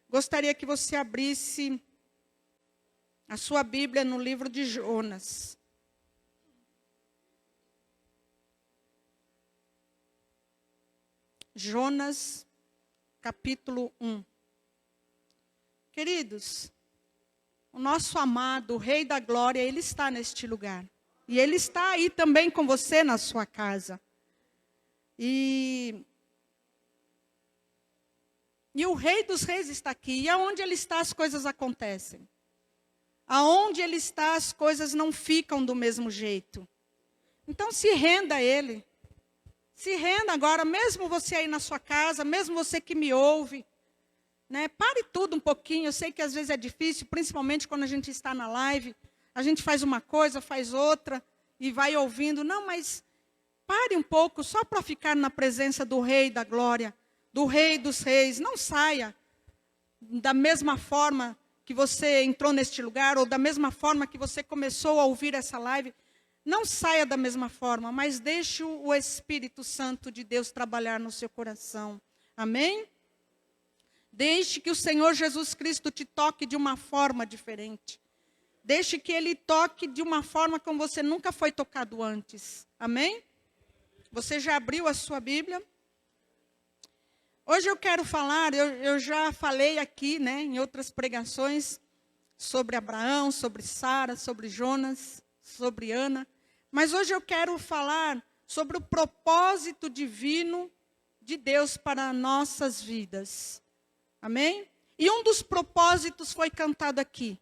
gostaria que você abrisse a sua Bíblia no livro de Jonas. Jonas, capítulo 1. Queridos, o nosso amado Rei da Glória, Ele está neste lugar. E Ele está aí também com você na sua casa. E o Rei dos Reis está aqui. E aonde Ele está, as coisas acontecem. Aonde Ele está, as coisas não ficam do mesmo jeito. Então se renda a Ele. Se renda agora, mesmo você aí na sua casa, mesmo você que me ouve. Né? Pare tudo um pouquinho. Eu sei que às vezes é difícil, principalmente quando a gente está na live. A gente faz uma coisa, faz outra e vai ouvindo. Não, mas pare um pouco só para ficar na presença do Rei da Glória, do Rei dos Reis. Não saia da mesma forma que você entrou neste lugar, ou da mesma forma que você começou a ouvir essa live. Não saia da mesma forma, mas deixe o Espírito Santo de Deus trabalhar no seu coração. Amém? Deixe que o Senhor Jesus Cristo te toque de uma forma diferente. Deixe que Ele toque de uma forma como você nunca foi tocado antes. Amém? Você já abriu a sua Bíblia? Hoje eu quero falar, eu já falei aqui, né, em outras pregações, sobre Abraão, sobre Sara, sobre Jonas, sobre Ana. Mas hoje eu quero falar sobre o propósito divino de Deus para nossas vidas. Amém? E um dos propósitos foi cantado aqui,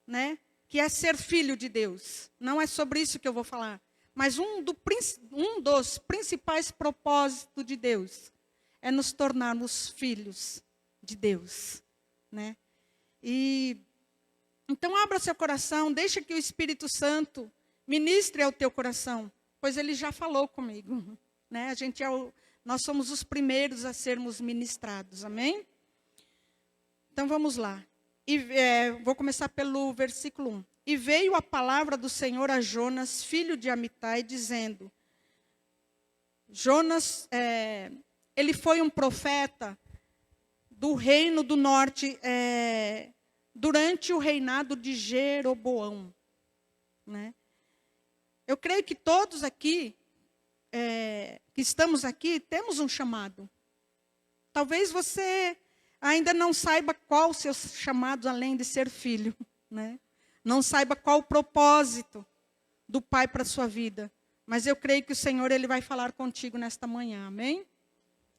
né? Que é ser filho de Deus. Não é sobre isso que eu vou falar. Mas um dos principais propósitos de Deus é nos tornarmos filhos de Deus, né? E então abra seu coração, deixa que o Espírito Santo ministre ao teu coração, pois ele já falou comigo, né? Nós somos os primeiros a sermos ministrados, amém? Então vamos lá. Vou começar pelo versículo 1. E veio a palavra do Senhor a Jonas, filho de Amitai, dizendo: Jonas, ele foi um profeta do reino do norte, durante o reinado de Jeroboão, né? Eu creio que todos aqui, que estamos aqui, temos um chamado. Talvez você ainda não saiba qual o seu chamado, além de ser filho, né? Não saiba qual o propósito do Pai para a sua vida. Mas eu creio que o Senhor, Ele vai falar contigo nesta manhã, amém?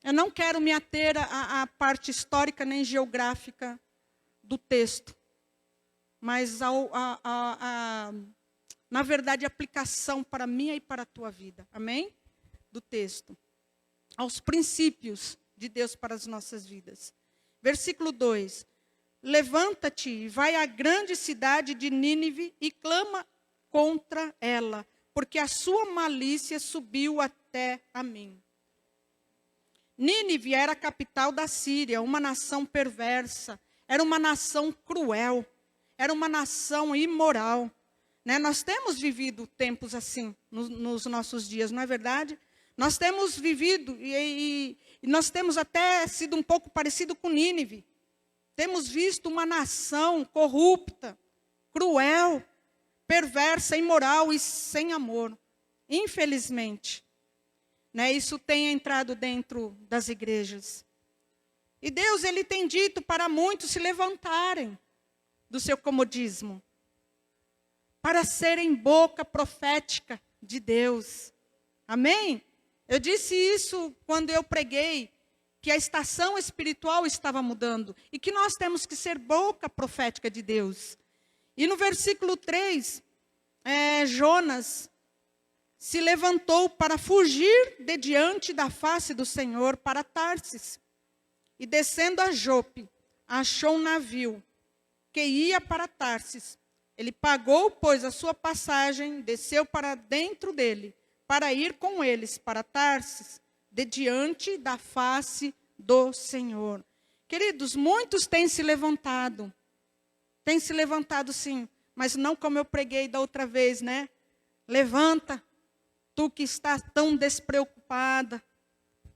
Eu não quero me ater à parte histórica nem geográfica do texto. Mas, na verdade, a aplicação para a minha e para a tua vida, amém? Do texto. Aos princípios de Deus para as nossas vidas. Versículo 2. Levanta-te e vai à grande cidade de Nínive e clama contra ela, porque a sua malícia subiu até a mim. Nínive era a capital da Síria, uma nação perversa, era uma nação cruel, era uma nação imoral. Né? Nós temos vivido tempos assim nos nossos dias, não é verdade? Nós temos vivido e nós temos até sido um pouco parecido com Nínive. Temos visto uma nação corrupta, cruel, perversa, imoral e sem amor. Infelizmente, né, isso tem entrado dentro das igrejas. E Deus, Ele tem dito para muitos se levantarem do seu comodismo, para serem boca profética de Deus. Amém? Eu disse isso quando eu preguei, que a estação espiritual estava mudando e que nós temos que ser boca profética de Deus. E no versículo 3, Jonas se levantou para fugir de diante da face do Senhor para Tarsis. E descendo a Jope, achou um navio que ia para Tarsis. Ele pagou, pois, a sua passagem, desceu para dentro dele, para ir com eles para Tarsis, de diante da face do Senhor. Queridos, muitos têm se levantado sim, mas não como eu preguei da outra vez, né? Levanta, tu que estás tão despreocupada.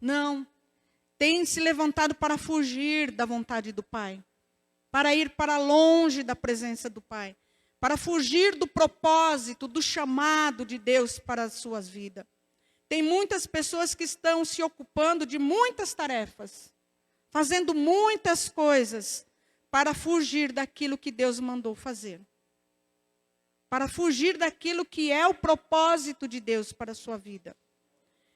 Não, tem se levantado para fugir da vontade do Pai. para ir para longe da presença do Pai, para fugir do propósito, do chamado de Deus para as suas vidas. Tem muitas pessoas que estão se ocupando de muitas tarefas, fazendo muitas coisas para fugir daquilo que Deus mandou fazer. Para fugir daquilo que é o propósito de Deus para a sua vida.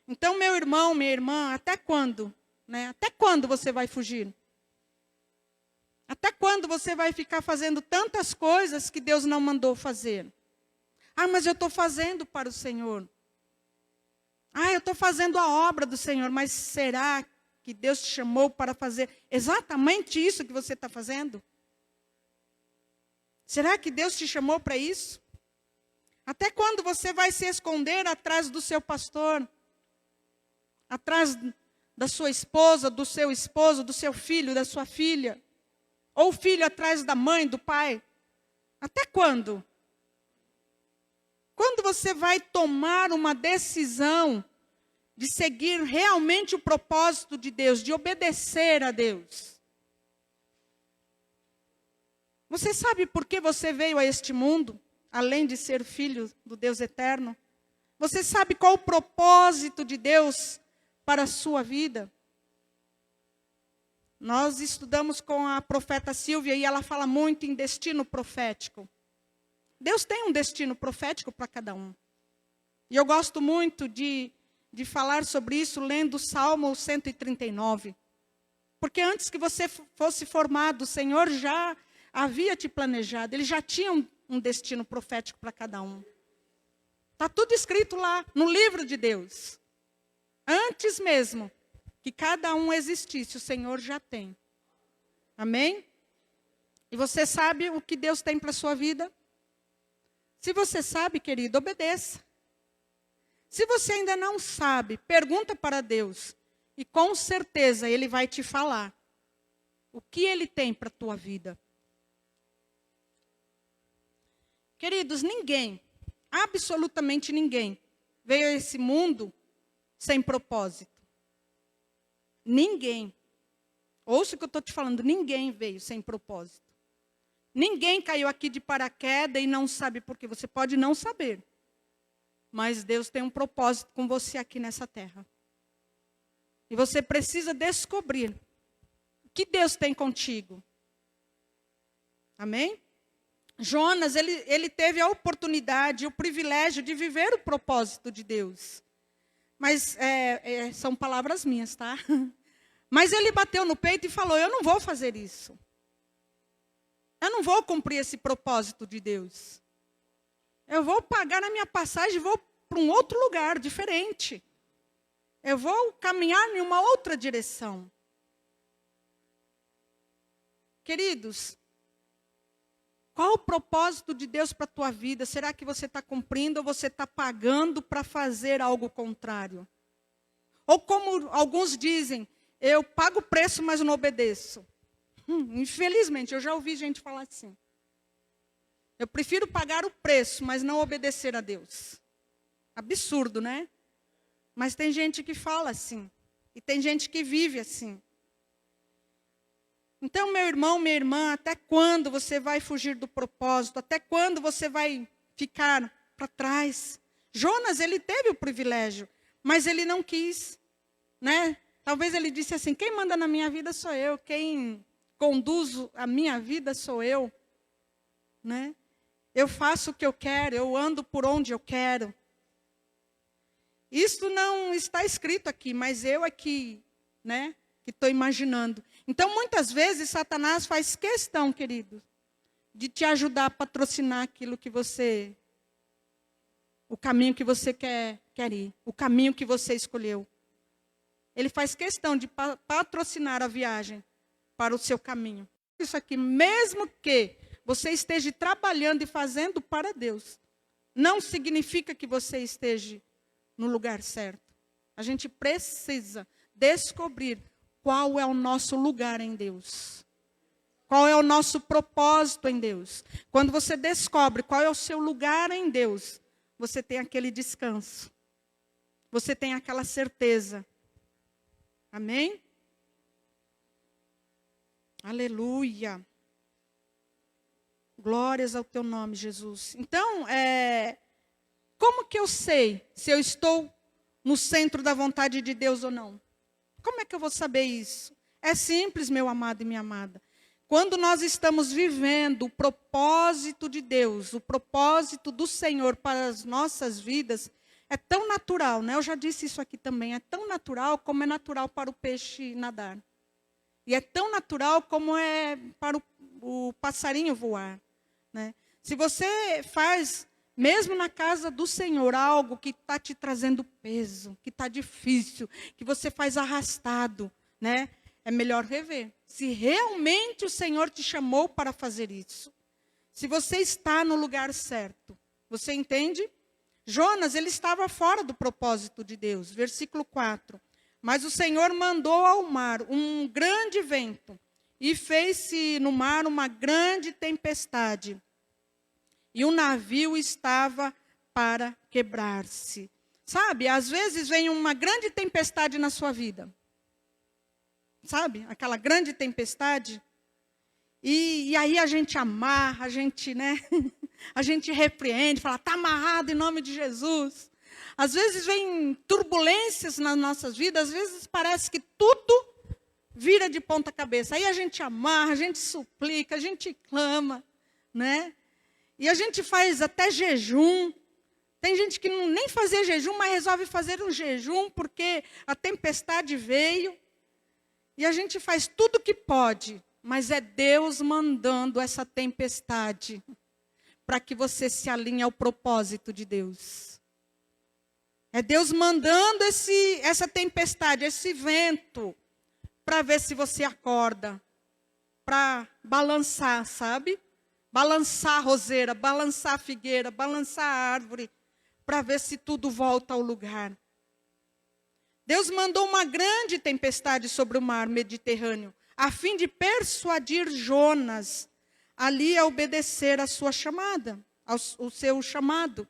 Então, meu irmão, minha irmã, até quando? Né? Até quando você vai fugir? Até quando você vai ficar fazendo tantas coisas que Deus não mandou fazer? Ah, mas eu estou fazendo para o Senhor. Ah, eu estou fazendo a obra do Senhor, mas será que Deus te chamou para fazer exatamente isso que você está fazendo? Será que Deus te chamou para isso? Até quando você vai se esconder atrás do seu pastor? Atrás da sua esposa, do seu esposo, do seu filho, da sua filha? Ou o filho atrás da mãe, do pai? Até quando? Quando você vai tomar uma decisão de seguir realmente o propósito de Deus, de obedecer a Deus? Você sabe por que você veio a este mundo, além de ser filho do Deus eterno? Você sabe qual o propósito de Deus para a sua vida? Nós estudamos com a profeta Silvia e ela fala muito em destino profético. Deus tem um destino profético para cada um. E eu gosto muito de falar sobre isso lendo o Salmo 139. Porque antes que você fosse formado, o Senhor já havia te planejado. Ele já tinha um destino profético para cada um. Está tudo escrito lá no livro de Deus. Antes mesmo que cada um existisse, o Senhor já tem. Amém? E você sabe o que Deus tem para a sua vida? Se você sabe, querido, obedeça. Se você ainda não sabe, pergunta para Deus. E com certeza Ele vai te falar o que Ele tem para a tua vida. Queridos, ninguém, absolutamente ninguém, veio a esse mundo sem propósito. Ninguém. Ouça o que eu estou te falando, ninguém veio sem propósito. Ninguém caiu aqui de paraquedas e não sabe por quê. Você pode não saber. Mas Deus tem um propósito com você aqui nessa terra. E você precisa descobrir o que Deus tem contigo. Amém? Jonas, ele teve a oportunidade, o privilégio de viver o propósito de Deus. Mas são palavras minhas, tá? Mas ele bateu no peito e falou, eu não vou fazer isso. Eu não vou cumprir esse propósito de Deus. Eu vou pagar a minha passagem e vou para um outro lugar, diferente. Eu vou caminhar em uma outra direção. Queridos, qual o propósito de Deus para a tua vida? Será que você está cumprindo ou você está pagando para fazer algo contrário? Ou como alguns dizem, eu pago o preço, mas não obedeço. Infelizmente, eu já ouvi gente falar assim. Eu prefiro pagar o preço, mas não obedecer a Deus. Absurdo, né? Mas tem gente que fala assim. E tem gente que vive assim. Então, meu irmão, minha irmã, até quando você vai fugir do propósito? Até quando você vai ficar para trás? Jonas, ele teve o privilégio, mas ele não quis, né? Talvez ele disse assim, quem manda na minha vida sou eu, quem conduz a minha vida sou eu, né? Eu faço o que eu quero, eu ando por onde eu quero. Isso não está escrito aqui, mas eu aqui, né, que estou imaginando. Então, muitas vezes, Satanás faz questão, querido, de te ajudar a patrocinar aquilo que você, o caminho que você quer ir, o caminho que você escolheu. Ele faz questão de patrocinar a viagem para o seu caminho. Isso aqui, mesmo que você esteja trabalhando e fazendo para Deus, não significa que você esteja no lugar certo. A gente precisa descobrir qual é o nosso lugar em Deus. Qual é o nosso propósito em Deus. Quando você descobre qual é o seu lugar em Deus, você tem aquele descanso. Você tem aquela certeza. Amém? Aleluia. Glórias ao teu nome, Jesus. Então, como que eu sei se eu estou no centro da vontade de Deus ou não? Como é que eu vou saber isso? É simples, meu amado e minha amada. Quando nós estamos vivendo o propósito de Deus, o propósito do Senhor para as nossas vidas, é tão natural, né? Eu já disse isso aqui também, é tão natural como é natural para o peixe nadar. E é tão natural como é para o passarinho voar, né? Se você faz, mesmo na casa do Senhor, algo que está te trazendo peso, que está difícil, que você faz arrastado, né? É melhor rever. Se realmente o Senhor te chamou para fazer isso. Se você está no lugar certo. Você entende? Jonas, ele estava fora do propósito de Deus. Versículo 4. Mas o Senhor mandou ao mar um grande vento e fez-se no mar uma grande tempestade. E o navio estava para quebrar-se. Sabe, às vezes vem uma grande tempestade na sua vida. Sabe, aquela grande tempestade. E aí a gente amarra, a gente, né? A gente repreende, fala, está amarrado em nome de Jesus. Às vezes vem turbulências nas nossas vidas, às vezes parece que tudo vira de ponta cabeça. Aí a gente amarra, a gente suplica, a gente clama, né? E a gente faz até jejum. Tem gente que nem fazia jejum, mas resolve fazer um jejum porque a tempestade veio. E a gente faz tudo o que pode, mas é Deus mandando essa tempestade para que você se alinhe ao propósito de Deus. É Deus mandando essa tempestade, esse vento, para ver se você acorda, para balançar, sabe? Balançar a roseira, balançar a figueira, balançar a árvore, para ver se tudo volta ao lugar. Deus mandou uma grande tempestade sobre o mar Mediterrâneo, a fim de persuadir Jonas ali a obedecer a sua chamada, o seu chamado.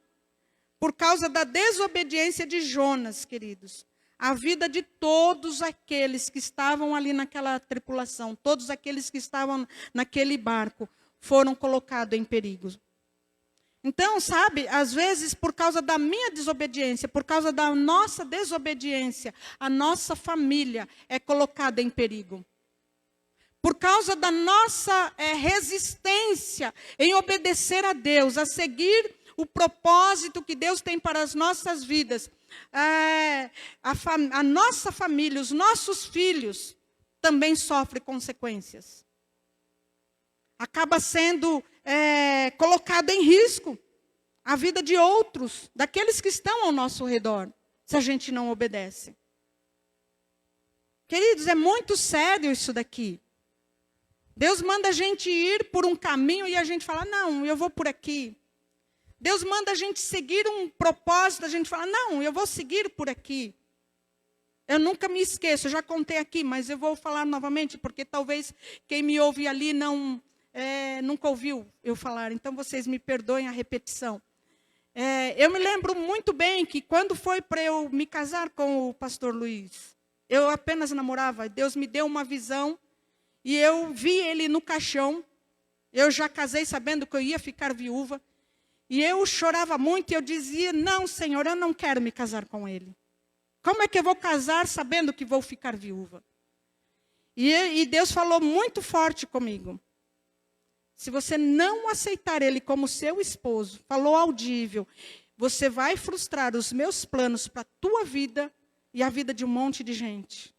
Por causa da desobediência de Jonas, queridos, a vida de todos aqueles que estavam ali naquela tripulação, todos aqueles que estavam naquele barco, foram colocados em perigo. Então, sabe, às vezes, por causa da minha desobediência, por causa da nossa desobediência, a nossa família é colocada em perigo. Por causa da nossa resistência em obedecer a Deus, a seguir o propósito que Deus tem para as nossas vidas, a nossa família, os nossos filhos, também sofrem consequências. Acaba sendo colocado em risco a vida de outros, daqueles que estão ao nosso redor, se a gente não obedece. Queridos, é muito sério isso daqui. Deus manda a gente ir por um caminho e a gente fala, não, eu vou por aqui. Deus manda a gente seguir um propósito, a gente fala, não, eu vou seguir por aqui. Eu nunca me esqueço, eu já contei aqui, mas eu vou falar novamente, porque talvez quem me ouve ali nunca ouviu eu falar, então vocês me perdoem a repetição. Eu me lembro muito bem que quando foi para eu me casar com o pastor Luiz, eu apenas namorava, Deus me deu uma visão, e eu vi ele no caixão, eu já casei sabendo que eu ia ficar viúva, e eu chorava muito e eu dizia, não, Senhor, eu não quero me casar com ele. Como é que eu vou casar sabendo que vou ficar viúva? E Deus falou muito forte comigo. Se você não aceitar ele como seu esposo, falou audível, você vai frustrar os meus planos para a tua vida e a vida de um monte de gente.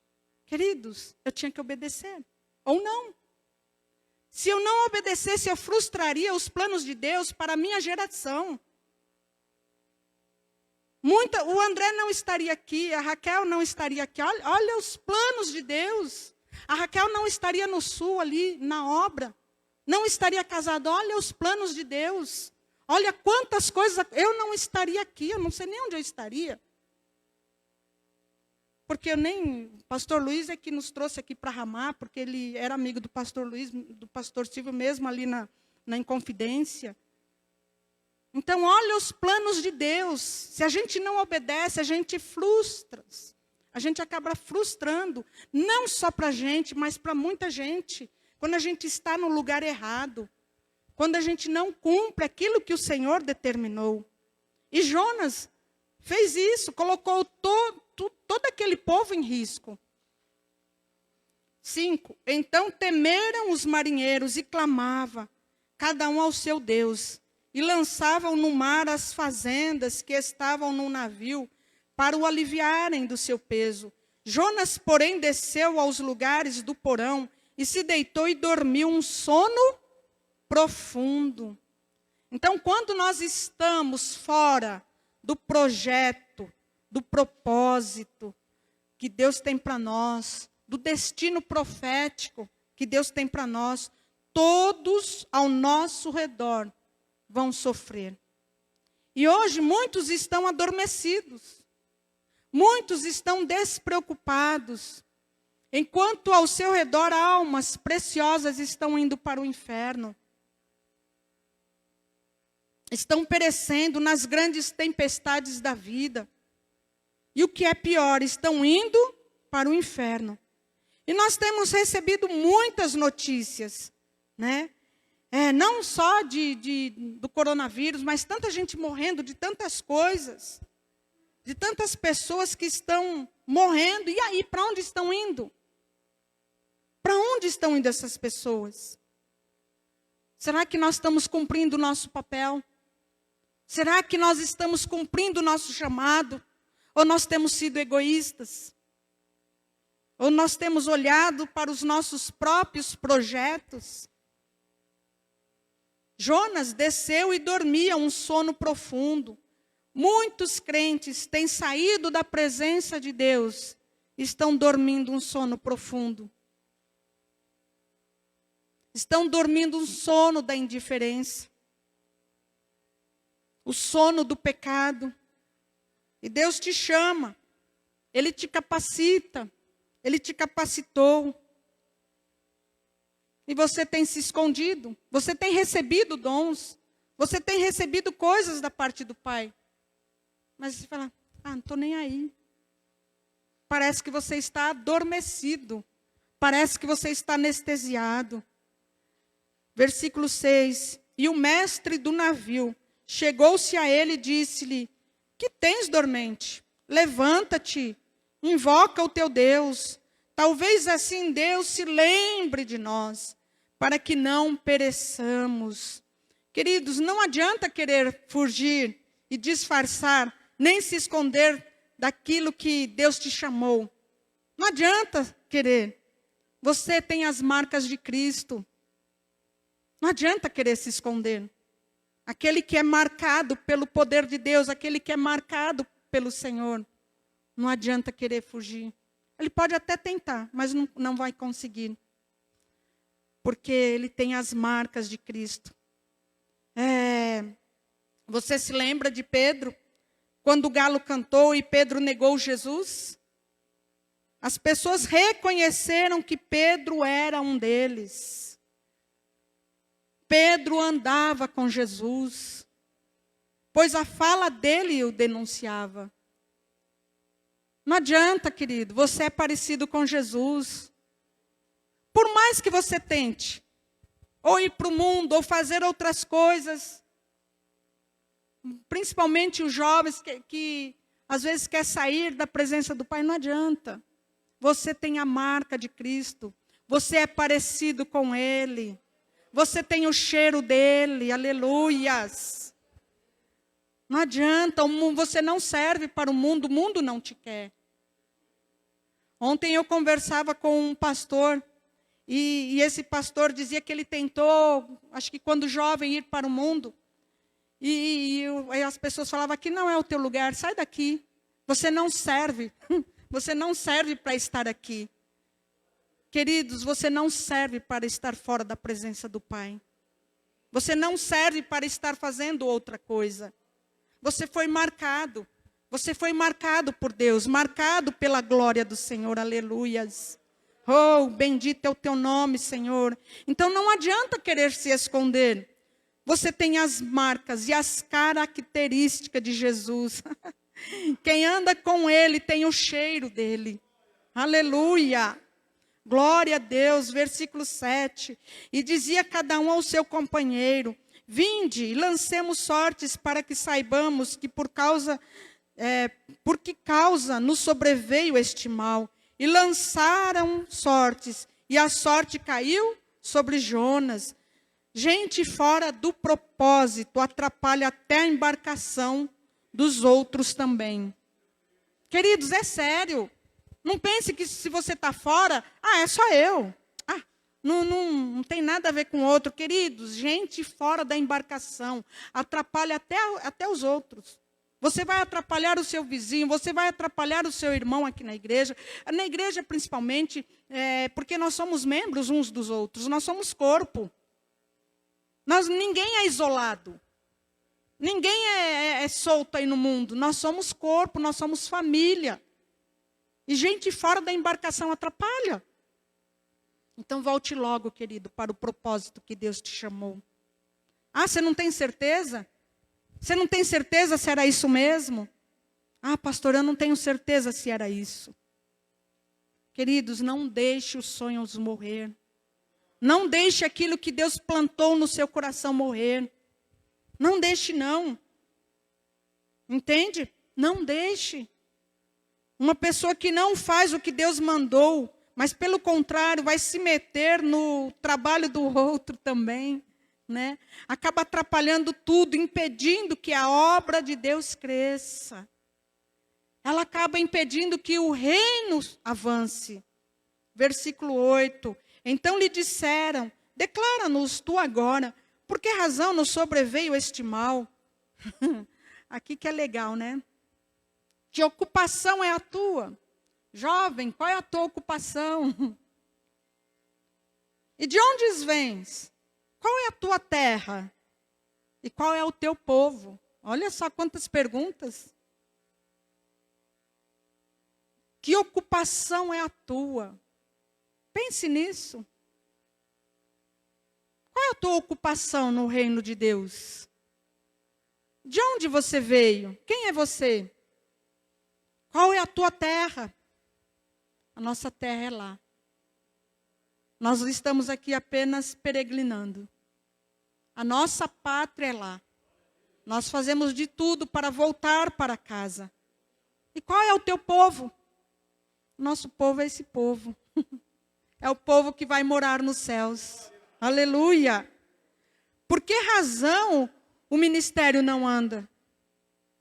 Queridos, eu tinha que obedecer. Ou não. Se eu não obedecesse, eu frustraria os planos de Deus para a minha geração. O André não estaria aqui, a Raquel não estaria aqui. Olha os planos de Deus. A Raquel não estaria no sul ali, na obra. Não estaria casada. Olha os planos de Deus. Olha quantas coisas. Eu não estaria aqui, eu não sei nem onde eu estaria. Porque o pastor Luiz é que nos trouxe aqui para Ramá, porque ele era amigo do pastor Luiz, do pastor Silvio mesmo ali na Inconfidência. Então, olha os planos de Deus. Se a gente não obedece, a gente frustra. A gente acaba frustrando, não só para a gente, mas para muita gente. Quando a gente está no lugar errado. quando a gente não cumpre aquilo que o Senhor determinou. E Jonas fez isso, colocou todo aquele povo em risco. 5. Então temeram os marinheiros e clamavam, cada um ao seu Deus, e lançavam no mar as fazendas que estavam no navio, para o aliviarem do seu peso. Jonas, porém, desceu aos lugares do porão, e se deitou e dormiu um sono profundo. Então, quando nós estamos fora do projeto, do propósito que Deus tem para nós, do destino profético que Deus tem para nós, todos ao nosso redor vão sofrer. E hoje muitos estão adormecidos, muitos estão despreocupados, enquanto ao seu redor almas preciosas estão indo para o inferno. Estão perecendo nas grandes tempestades da vida. E o que é pior, estão indo para o inferno. E nós temos recebido muitas notícias, né? Não só do coronavírus, mas tanta gente morrendo de tantas coisas, de tantas pessoas que estão morrendo. E aí, para onde estão indo? Para onde estão indo essas pessoas? Será que nós estamos cumprindo o nosso papel? Será que nós estamos cumprindo o nosso chamado? Ou nós temos sido egoístas? Ou nós temos olhado para os nossos próprios projetos? Jonas desceu e dormia um sono profundo. Muitos crentes têm saído da presença de Deus, estão dormindo um sono profundo. Estão dormindo um sono da indiferença. O sono do pecado. E Deus te chama. Ele te capacita. Ele te capacitou. E você tem se escondido. Você tem recebido dons. Você tem recebido coisas da parte do Pai. Mas você fala, não estou nem aí. Parece que você está adormecido. Parece que você está anestesiado. Versículo 6. E o mestre do navio chegou-se a ele e disse-lhe, que tens, dormente? Levanta-te, invoca o teu Deus. Talvez assim Deus se lembre de nós, para que não pereçamos. Queridos, não adianta querer fugir e disfarçar, nem se esconder daquilo que Deus te chamou. Não adianta querer. Você tem as marcas de Cristo. Não adianta querer se esconder. Aquele que é marcado pelo poder de Deus, aquele que é marcado pelo Senhor, não adianta querer fugir. Ele pode até tentar, mas não vai conseguir. Porque ele tem as marcas de Cristo. Você se lembra de Pedro? Quando o galo cantou e Pedro negou Jesus? As pessoas reconheceram que Pedro era um deles. Pedro andava com Jesus, pois a fala dele o denunciava. Não adianta, querido, você é parecido com Jesus. Por mais que você tente, ou ir para o mundo, ou fazer outras coisas, principalmente os jovens que às vezes quer sair da presença do Pai, não adianta. Você tem a marca de Cristo, você é parecido com Ele. Você tem o cheiro dele, aleluias. Não adianta, você não serve para o mundo não te quer. Ontem eu conversava com um pastor, e esse pastor dizia que ele tentou, acho que quando jovem, ir para o mundo. E as pessoas falavam, aqui não é o teu lugar, sai daqui. Você não serve, você não serve para estar aqui. Queridos, você não serve para estar fora da presença do Pai. Você não serve para estar fazendo outra coisa. Você foi marcado. Você foi marcado por Deus, marcado pela glória do Senhor, aleluias. Oh, bendito é o teu nome, Senhor. Então não adianta querer se esconder. Você tem as marcas e as características de Jesus. Quem anda com Ele tem o cheiro dele. Aleluia. Glória a Deus, versículo 7. E dizia cada um ao seu companheiro: vinde e lancemos sortes para que saibamos que por que causa nos sobreveio este mal. E lançaram sortes, e a sorte caiu sobre Jonas. Gente fora do propósito atrapalha até a embarcação dos outros também. Queridos, é sério. Não pense que se você está fora, é só eu. Não tem nada a ver com o outro. Queridos, gente fora da embarcação atrapalha até os outros. Você vai atrapalhar o seu vizinho, você vai atrapalhar o seu irmão aqui na igreja. Na igreja, principalmente, porque nós somos membros uns dos outros. Nós somos corpo. Ninguém é isolado. Ninguém é solto aí no mundo. Nós somos corpo, nós somos família. E gente fora da embarcação atrapalha. Então volte logo, querido, para o propósito que Deus te chamou. Você não tem certeza? Você não tem certeza se era isso mesmo? Pastor, eu não tenho certeza se era isso. Queridos, não deixe os sonhos morrer. Não deixe aquilo que Deus plantou no seu coração morrer. Não deixe, não. Entende? Não deixe. Uma pessoa que não faz o que Deus mandou, mas pelo contrário, vai se meter no trabalho do outro também, né? Acaba atrapalhando tudo, impedindo que a obra de Deus cresça. Ela acaba impedindo que o reino avance. Versículo 8. Então lhe disseram: declara-nos tu agora, por que razão nos sobreveio este mal? Aqui que é legal, né? Que ocupação é a tua? Jovem, qual é a tua ocupação? E de onde vens? Qual é a tua terra? E qual é o teu povo? Olha só quantas perguntas. Que ocupação é a tua? Pense nisso. Qual é a tua ocupação no reino de Deus? De onde você veio? Quem é você? Qual é a tua terra? A nossa terra é lá. Nós estamos aqui apenas peregrinando. A nossa pátria é lá. Nós fazemos de tudo para voltar para casa. E qual é o teu povo? Nosso povo é esse povo. É o povo que vai morar nos céus. Aleluia! Por que razão o ministério não anda?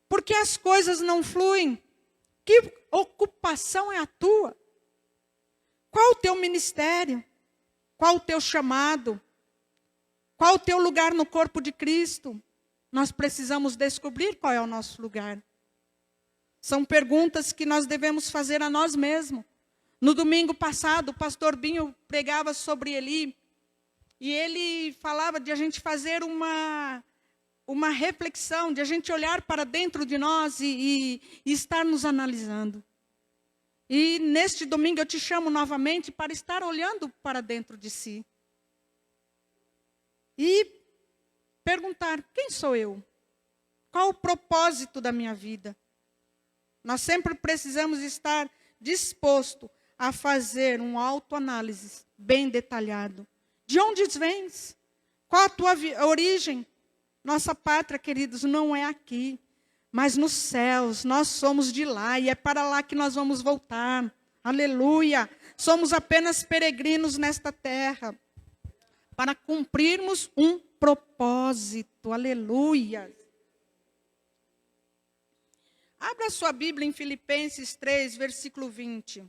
Por que as coisas não fluem? Que ocupação é a tua? Qual o teu ministério? Qual o teu chamado? Qual o teu lugar no corpo de Cristo? Nós precisamos descobrir qual é o nosso lugar. São perguntas que nós devemos fazer a nós mesmos. No domingo passado, o pastor Binho pregava sobre Eli. E ele falava de a gente fazer uma reflexão, de a gente olhar para dentro de nós e estar nos analisando. E neste domingo eu te chamo novamente para estar olhando para dentro de si. E perguntar: quem sou eu? Qual o propósito da minha vida? Nós sempre precisamos estar disposto a fazer uma autoanálise bem detalhado. De onde vens? Qual a tua origem? Nossa pátria, queridos, não é aqui, mas nos céus. Nós somos de lá e é para lá que nós vamos voltar. Aleluia! Somos apenas peregrinos nesta terra para cumprirmos um propósito. Aleluia! Abra sua Bíblia em Filipenses 3, versículo 20.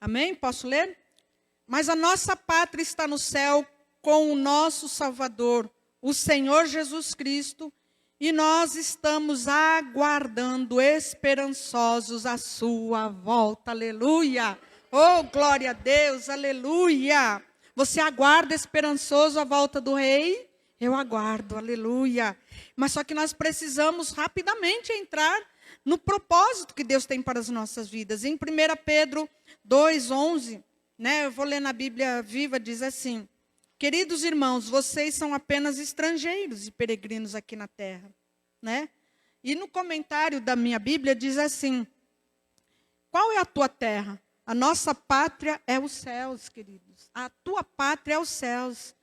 Amém? Posso ler? Mas a nossa pátria está no céu com o nosso Salvador, o Senhor Jesus Cristo, e nós estamos aguardando esperançosos a sua volta. Aleluia! Oh, glória a Deus, aleluia! Você aguarda esperançoso a volta do rei? Eu aguardo, aleluia! Mas só que nós precisamos rapidamente entrar no propósito que Deus tem para as nossas vidas. Em 1 Pedro 2:11, né, eu vou ler na Bíblia Viva, diz assim: Queridos irmãos, vocês são apenas estrangeiros e peregrinos aqui na terra, né? E no comentário da minha Bíblia diz assim: qual é a tua terra? A nossa pátria é os céus, queridos. A tua pátria é os céus.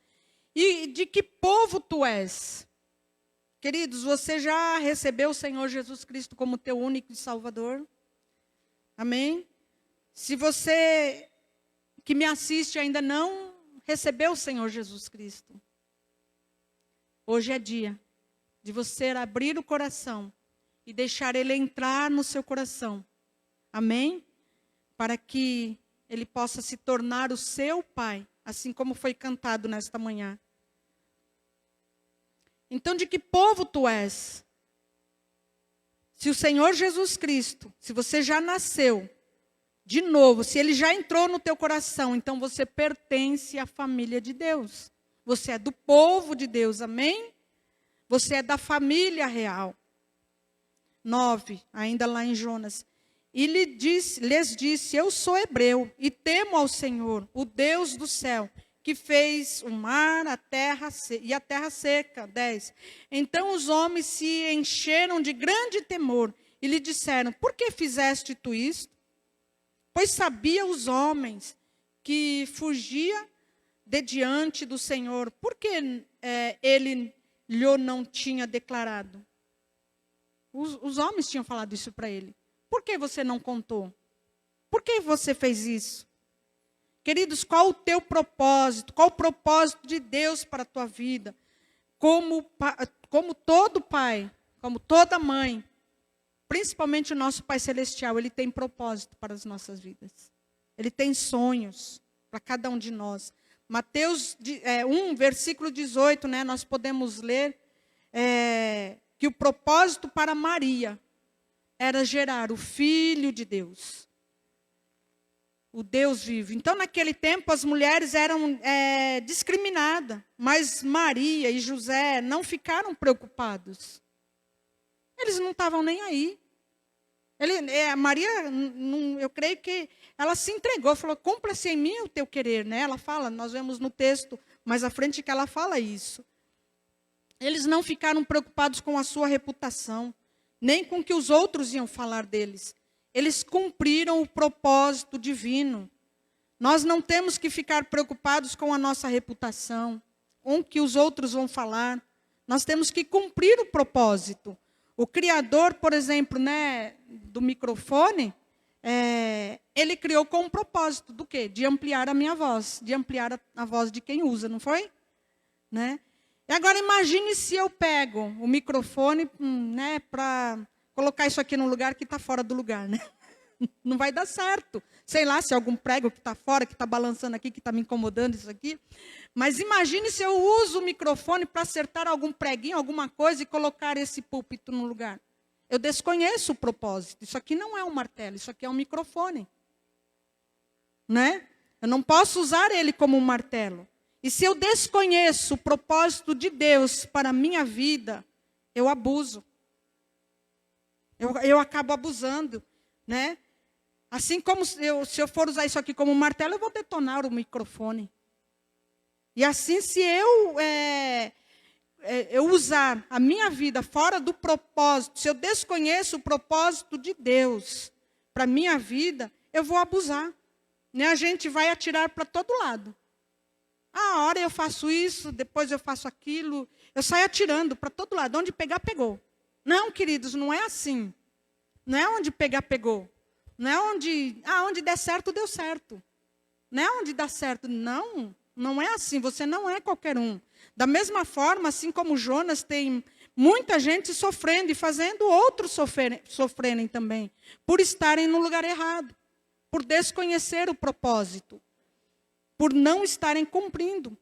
E de que povo tu és? Queridos, você já recebeu o Senhor Jesus Cristo como teu único Salvador? Amém? Se você que me assiste ainda não recebeu o Senhor Jesus Cristo, hoje é dia de você abrir o coração e deixar Ele entrar no seu coração. Amém? Para que Ele possa se tornar o seu Pai, assim como foi cantado nesta manhã. Então, de que povo tu és? Se o Senhor Jesus Cristo, se você já nasceu de novo, se Ele já entrou no teu coração, então você pertence à família de Deus. Você é do povo de Deus, amém? Você é da família real. 9, ainda lá em Jonas. E lhes disse, eu sou hebreu e temo ao Senhor, o Deus do céu, que fez o mar, a terra e a terra seca. 10. Então os homens se encheram de grande temor e lhe disseram, por que fizeste tu isto? Pois sabia os homens que fugia de diante do Senhor. Por que ele lhe não tinha declarado? Os homens tinham falado isso para ele. Por que você não contou? Por que você fez isso? Queridos, qual o teu propósito? Qual o propósito de Deus para a tua vida? Como todo pai, como toda mãe, principalmente o nosso Pai Celestial, Ele tem propósito para as nossas vidas. Ele tem sonhos para cada um de nós. Mateus 1, versículo 18, né, nós podemos ler que o propósito para Maria era gerar o Filho de Deus. O Deus vivo. Então, naquele tempo, as mulheres eram discriminadas. Mas Maria e José não ficaram preocupados. Eles não estavam nem aí. Maria, eu creio que ela se entregou. Falou, cumpra-se em mim o teu querer. Né? Ela fala, nós vemos no texto mais à frente que ela fala isso. Eles não ficaram preocupados com a sua reputação. Nem com o que os outros iam falar deles. Eles cumpriram o propósito divino. Nós não temos que ficar preocupados com a nossa reputação, com o que os outros vão falar. Nós temos que cumprir o propósito. O criador, por exemplo, né, do microfone, ele criou com um propósito do quê? De ampliar a minha voz, de ampliar a voz de quem usa, não foi? Né? E agora imagine se eu pego o microfone, né, para colocar isso aqui num lugar que está fora do lugar, né? Não vai dar certo. Sei lá se é algum prego que está fora, que está balançando aqui, que está me incomodando isso aqui. Mas imagine se eu uso o microfone para acertar algum preguinho, alguma coisa e colocar esse púlpito no lugar. Eu desconheço o propósito. Isso aqui não é um martelo, isso aqui é um microfone. Né? Eu não posso usar ele como um martelo. E se eu desconheço o propósito de Deus para a minha vida, eu abuso. Eu acabo abusando, né? Assim como se eu for usar isso aqui como um martelo, eu vou detonar o microfone. E assim, se eu usar a minha vida fora do propósito, se eu desconheço o propósito de Deus para a minha vida, eu vou abusar. Né? A gente vai atirar para todo lado. A hora eu faço isso, depois eu faço aquilo. Eu saio atirando para todo lado. Onde pegar, pegou. Não, queridos, não é assim. Não é onde pegar, pegou. Não é onde der certo, deu certo. Não é onde dá certo. Não, não é assim. Você não é qualquer um. Da mesma forma, assim como Jonas, tem muita gente sofrendo e fazendo outros sofrerem também. Por estarem no lugar errado. Por desconhecer o propósito. Por não estarem cumprindo.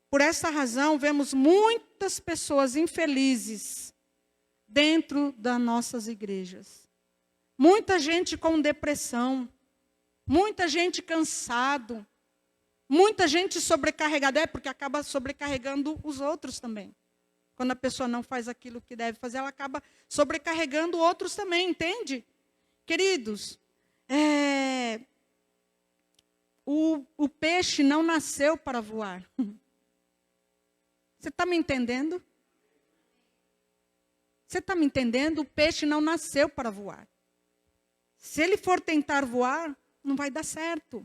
Por essa razão, vemos muitas pessoas infelizes dentro das nossas igrejas. Muita gente com depressão, muita gente cansado, muita gente sobrecarregada, porque acaba sobrecarregando os outros também. Quando a pessoa não faz aquilo que deve fazer, ela acaba sobrecarregando outros também, entende? Queridos, o peixe não nasceu para voar. Você está me entendendo? Você está me entendendo? O peixe não nasceu para voar. Se ele for tentar voar, não vai dar certo.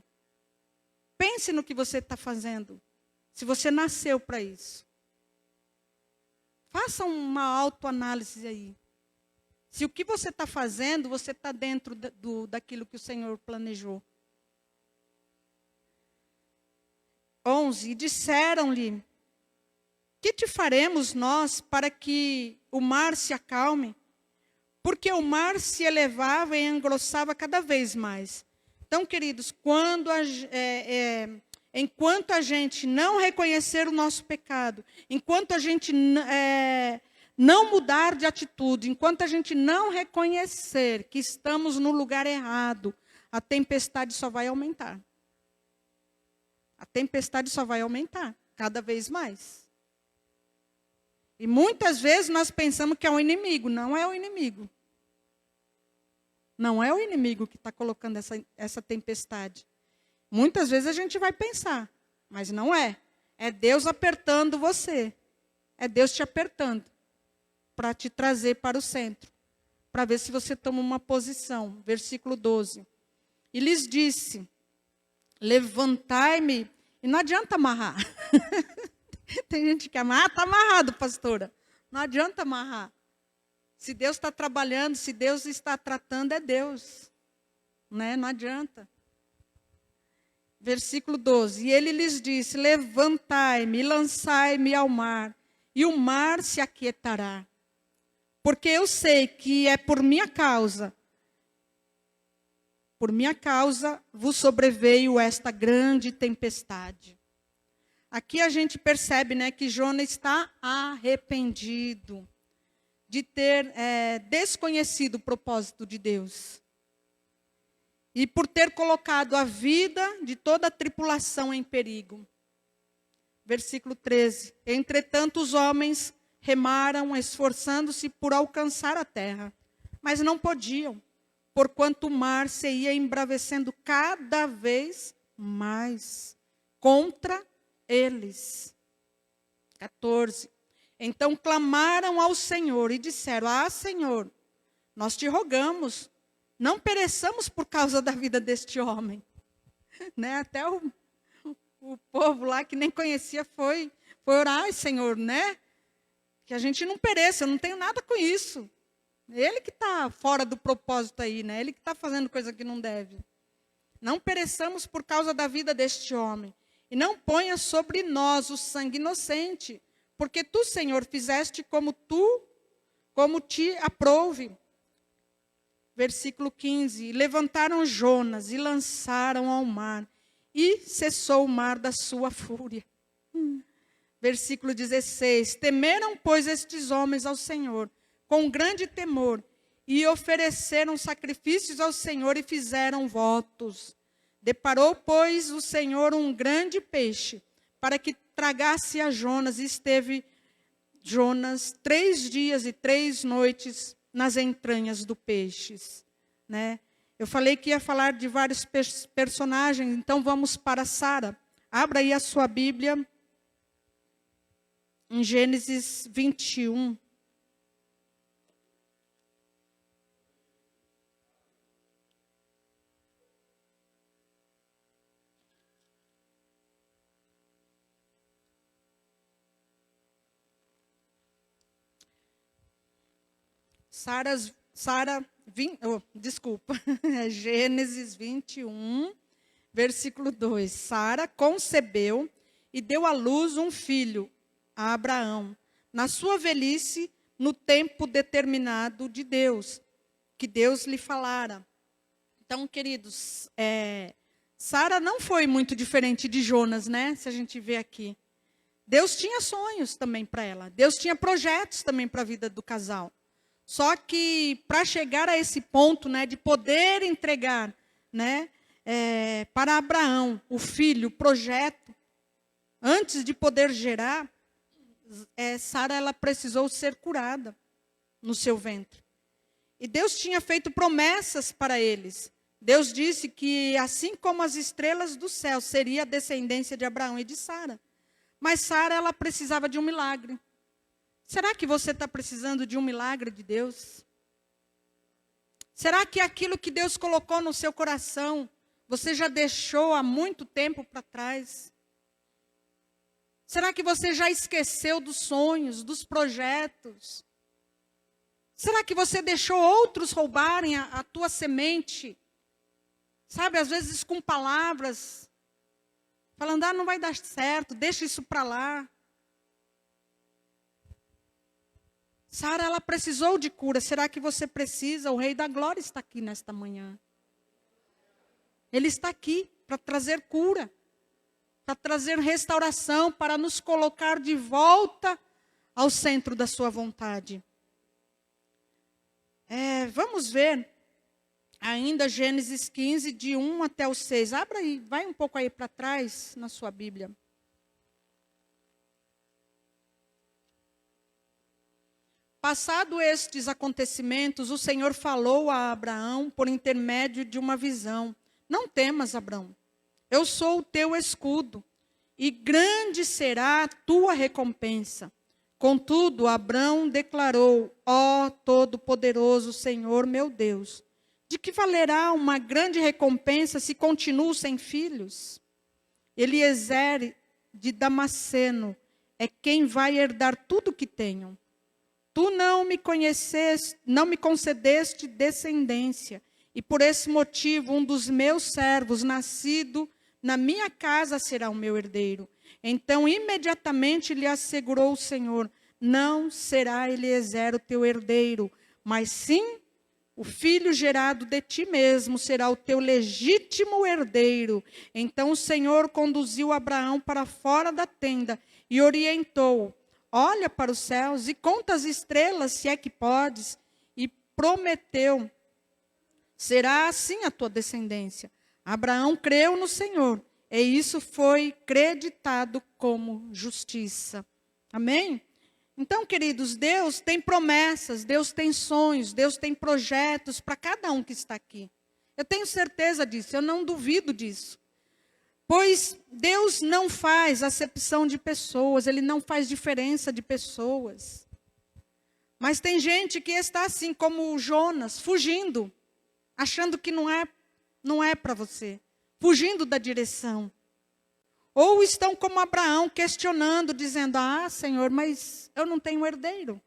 Pense no que você está fazendo. Se você nasceu para isso. Faça uma autoanálise aí. Se o que você está fazendo, você está dentro daquilo que o Senhor planejou. 11. E disseram-lhe: que te faremos nós para que o mar se acalme? Porque o mar se elevava e engrossava cada vez mais. Então, queridos, enquanto a gente não reconhecer o nosso pecado, enquanto a gente não mudar de atitude, enquanto a gente não reconhecer que estamos no lugar errado, a tempestade só vai aumentar. A tempestade só vai aumentar, cada vez mais. E muitas vezes nós pensamos que é o inimigo. Não é o inimigo. Não é o inimigo que está colocando essa tempestade. Muitas vezes a gente vai pensar, mas não é. É Deus apertando você. É Deus te apertando para te trazer para o centro, para ver se você toma uma posição. Versículo 12. E lhes disse: levantai-me. E não adianta amarrar. Tem gente que amarra, está amarrado, pastora. Não adianta amarrar. Se Deus está trabalhando, se Deus está tratando, é Deus. Né? Não adianta. Versículo 12. E ele lhes disse: levantai-me e lançai-me ao mar, e o mar se aquietará. Porque eu sei que é por minha causa vos sobreveio esta grande tempestade. Aqui a gente percebe, né, que Jonas está arrependido de ter desconhecido o propósito de Deus. E por ter colocado a vida de toda a tripulação em perigo. Versículo 13. Entretanto, os homens remaram, esforçando-se por alcançar a terra, mas não podiam, porquanto o mar se ia embravecendo cada vez mais contra eles. 14. Então clamaram ao Senhor e disseram: ah, Senhor, nós te rogamos, não pereçamos por causa da vida deste homem. Né? Até o povo lá que nem conhecia foi orar: Senhor, né? Que a gente não pereça, eu não tenho nada com isso. Ele que está fora do propósito aí, né? Ele que está fazendo coisa que não deve. Não pereçamos por causa da vida deste homem. E não ponha sobre nós o sangue inocente, porque tu, Senhor, fizeste como te aprouve. Versículo 15. E levantaram Jonas e lançaram ao mar, e cessou o mar da sua fúria. Versículo 16. Temeram, pois, estes homens ao Senhor, com grande temor, e ofereceram sacrifícios ao Senhor e fizeram votos. Deparou, pois, o Senhor um grande peixe, para que tragasse a Jonas, e esteve Jonas 3 dias e 3 noites nas entranhas do peixe. Né? Eu falei que ia falar de vários personagens, então vamos para Sara. Abra aí a sua Bíblia, em Gênesis 21. Gênesis 21, versículo 2. Sara concebeu e deu à luz um filho a Abraão, na sua velhice, no tempo determinado de Deus, que Deus lhe falara. Então, queridos, Sara não foi muito diferente de Jonas, né? Se a gente vê aqui. Deus tinha sonhos também para ela. Deus tinha projetos também para a vida do casal. Só que para chegar a esse ponto, né, de poder entregar, né, para Abraão o filho, o projeto, antes de poder gerar, Sara ela precisou ser curada no seu ventre. E Deus tinha feito promessas para eles. Deus disse que assim como as estrelas do céu seria a descendência de Abraão e de Sara. Mas Sara, ela precisava de um milagre. Será que você está precisando de um milagre de Deus? Será que aquilo que Deus colocou no seu coração, você já deixou há muito tempo para trás? Será que você já esqueceu dos sonhos, dos projetos? Será que você deixou outros roubarem a tua semente? Sabe, às vezes com palavras, falando, não vai dar certo, deixa isso para lá. Sara, ela precisou de cura. Será que você precisa? O Rei da Glória está aqui nesta manhã. Ele está aqui para trazer cura, para trazer restauração, para nos colocar de volta ao centro da sua vontade. Vamos ver ainda Gênesis 15, de 1 até o 6. Abra aí, vai um pouco aí para trás na sua Bíblia. Passado estes acontecimentos, o Senhor falou a Abraão por intermédio de uma visão. Não temas, Abraão, eu sou o teu escudo, e grande será a tua recompensa. Contudo, Abraão declarou, ó Todo-Poderoso Senhor meu Deus, de que valerá uma grande recompensa se continuo sem filhos? Eliezer de Damasceno é quem vai herdar tudo o que tenho. Tu não me concedeste descendência, e por esse motivo um dos meus servos, nascido na minha casa, será o meu herdeiro. Então imediatamente lhe assegurou o Senhor, não será Eliezer o teu herdeiro, mas sim o filho gerado de ti mesmo será o teu legítimo herdeiro. Então o Senhor conduziu Abraão para fora da tenda e orientou, olha para os céus e conta as estrelas, se é que podes. E prometeu, será assim a tua descendência. Abraão creu no Senhor, e isso foi creditado como justiça. Amém? Então, queridos, Deus tem promessas, Deus tem sonhos, Deus tem projetos para cada um que está aqui. Eu tenho certeza disso, eu não duvido disso. Pois Deus não faz acepção de pessoas, Ele não faz diferença de pessoas. Mas tem gente que está assim, como Jonas, fugindo, achando que não é para você, fugindo da direção. Ou estão como Abraão, questionando, dizendo, Senhor, mas eu não tenho herdeiro.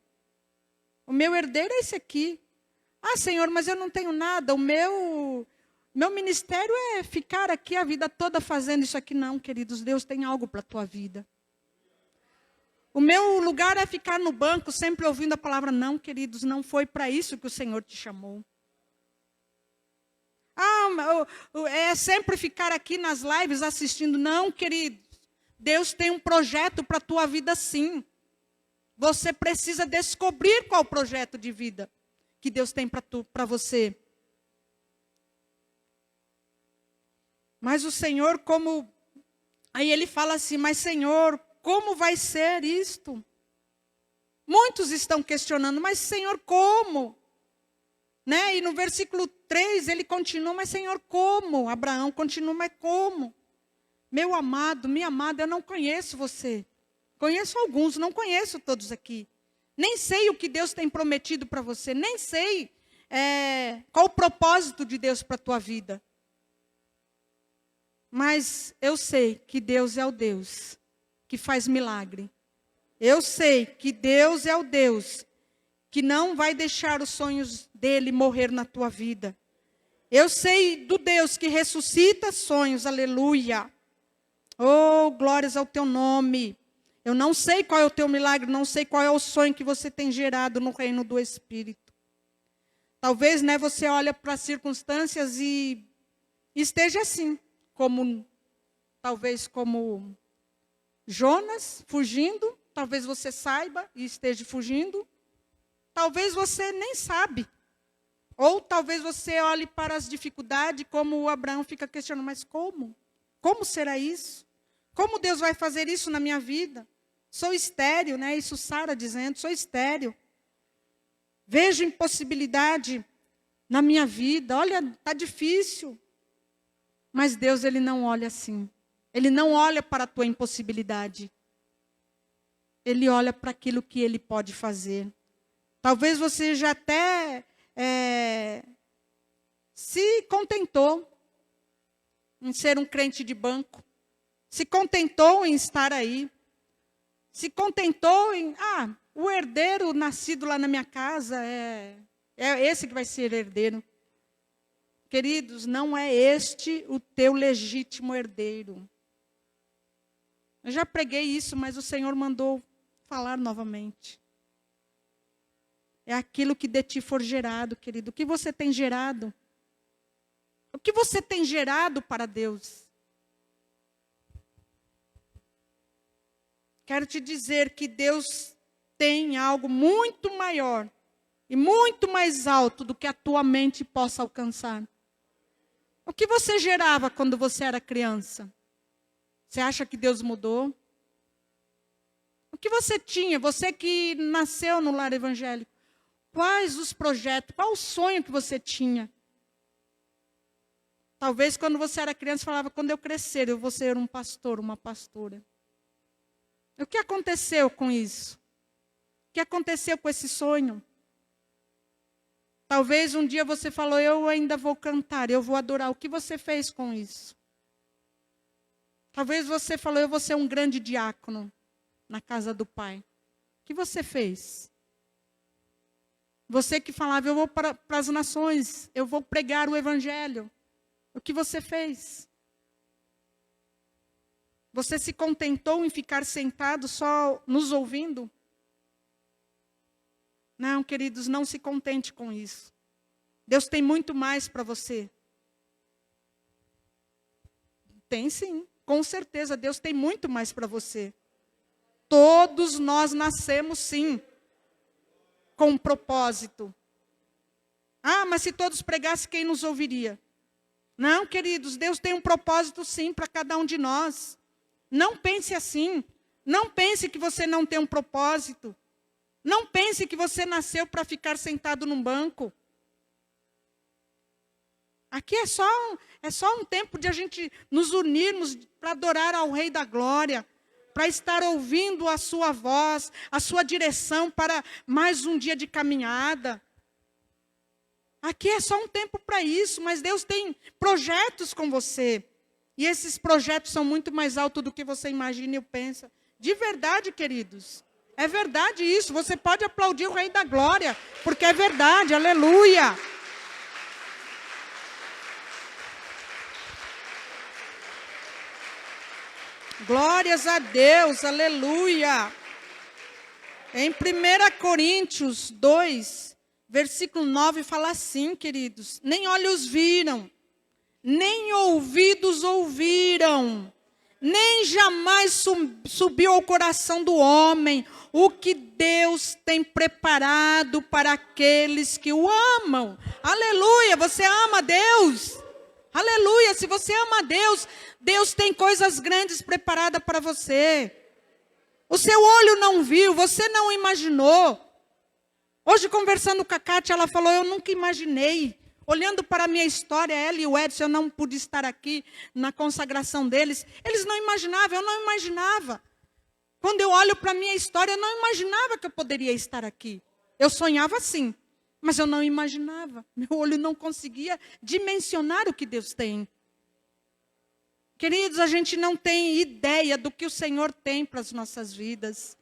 O meu herdeiro é esse aqui. Senhor, mas eu não tenho nada, o meu ministério é ficar aqui a vida toda fazendo isso aqui. Não, queridos, Deus tem algo para a tua vida. O meu lugar é ficar no banco, sempre ouvindo a palavra. Não, queridos, não foi para isso que o Senhor te chamou. É sempre ficar aqui nas lives assistindo. Não, queridos, Deus tem um projeto para a tua vida sim. Você precisa descobrir qual o projeto de vida que Deus tem para você. Mas o Senhor, aí ele fala assim, mas Senhor, como vai ser isto? Muitos estão questionando, mas Senhor, como? E no versículo 3 ele continua, mas Senhor, como? Abraão continua, mas como? Meu amado, minha amada, eu não conheço você. Conheço alguns, não conheço todos aqui. Nem sei o que Deus tem prometido para você, nem sei qual o propósito de Deus para a tua vida. Mas eu sei que Deus é o Deus que faz milagre. Eu sei que Deus é o Deus que não vai deixar os sonhos dele morrer na tua vida. Eu sei do Deus que ressuscita sonhos, aleluia. Oh, glórias ao teu nome. Eu não sei qual é o teu milagre, não sei qual é o sonho que você tem gerado no reino do Espírito. Talvez, você olha para as circunstâncias e esteja assim, talvez como Jonas, fugindo. Talvez você saiba e esteja fugindo. Talvez você nem sabe. Ou talvez você olhe para as dificuldades, como o Abraão fica questionando, mas como? Como será isso? Como Deus vai fazer isso na minha vida? Sou estéril, Isso Sara dizendo, sou estéril. Vejo impossibilidade na minha vida. Olha, está difícil. Mas Deus, Ele não olha assim. Ele não olha para a tua impossibilidade. ele olha para aquilo que ele pode fazer. Talvez você já até se contentou em ser um crente de banco, se contentou em estar aí, se contentou em, o herdeiro nascido lá na minha casa é esse que vai ser herdeiro. Queridos, não é este o teu legítimo herdeiro. Eu já preguei isso, mas o Senhor mandou falar novamente. É aquilo que de ti for gerado, querido. O que você tem gerado? O que você tem gerado para Deus? Quero te dizer que Deus tem algo muito maior e muito mais alto do que a tua mente possa alcançar. O que você gerava quando você era criança? Você acha que Deus mudou? O que você tinha? Você que nasceu no lar evangélico. Quais os projetos? Qual o sonho que você tinha? Talvez quando você era criança falava, quando eu crescer eu vou ser um pastor, uma pastora. O que aconteceu com isso? O que aconteceu com esse sonho? Talvez um dia você falou, eu ainda vou cantar, eu vou adorar. O que você fez com isso? Talvez você falou, eu vou ser um grande diácono na casa do Pai. O que você fez? Você que falava, eu vou para as nações, eu vou pregar o evangelho. O que você fez? Você se contentou em ficar sentado só nos ouvindo? Não, queridos, não se contente com isso. Deus tem muito mais para você. Tem sim, com certeza, Deus tem muito mais para você. Todos nós nascemos sim, com um propósito. Mas se todos pregassem, quem nos ouviria? Não, queridos, Deus tem um propósito sim para cada um de nós. Não pense assim. Não pense que você não tem um propósito. Não pense que você nasceu para ficar sentado num banco. Aqui é só um tempo de a gente nos unirmos para adorar ao Rei da Glória, para estar ouvindo a sua voz, a sua direção para mais um dia de caminhada. Aqui é só um tempo para isso, mas Deus tem projetos com você. E esses projetos são muito mais altos do que você imagina e pensa. De verdade, queridos. É verdade isso. Você pode aplaudir o Rei da Glória, porque é verdade. Aleluia. Glórias a Deus. Aleluia. Em 1 Coríntios 2, versículo 9, fala assim, queridos. Nem olhos viram, nem ouvidos ouviram, nem jamais subiu ao coração do homem o que Deus tem preparado para aqueles que o amam. Aleluia, você ama Deus? Aleluia, se você ama Deus, Deus tem coisas grandes preparadas para você. O seu olho não viu, você não imaginou. Hoje, conversando com a Kátia, ela falou, eu nunca imaginei. Olhando para a minha história, ela e o Edson, eu não pude estar aqui na consagração deles. Eles não imaginavam, eu não imaginava. Quando eu olho para a minha história, eu não imaginava que eu poderia estar aqui. Eu sonhava sim, mas eu não imaginava. Meu olho não conseguia dimensionar o que Deus tem. Queridos, a gente não tem ideia do que o Senhor tem para as nossas vidas.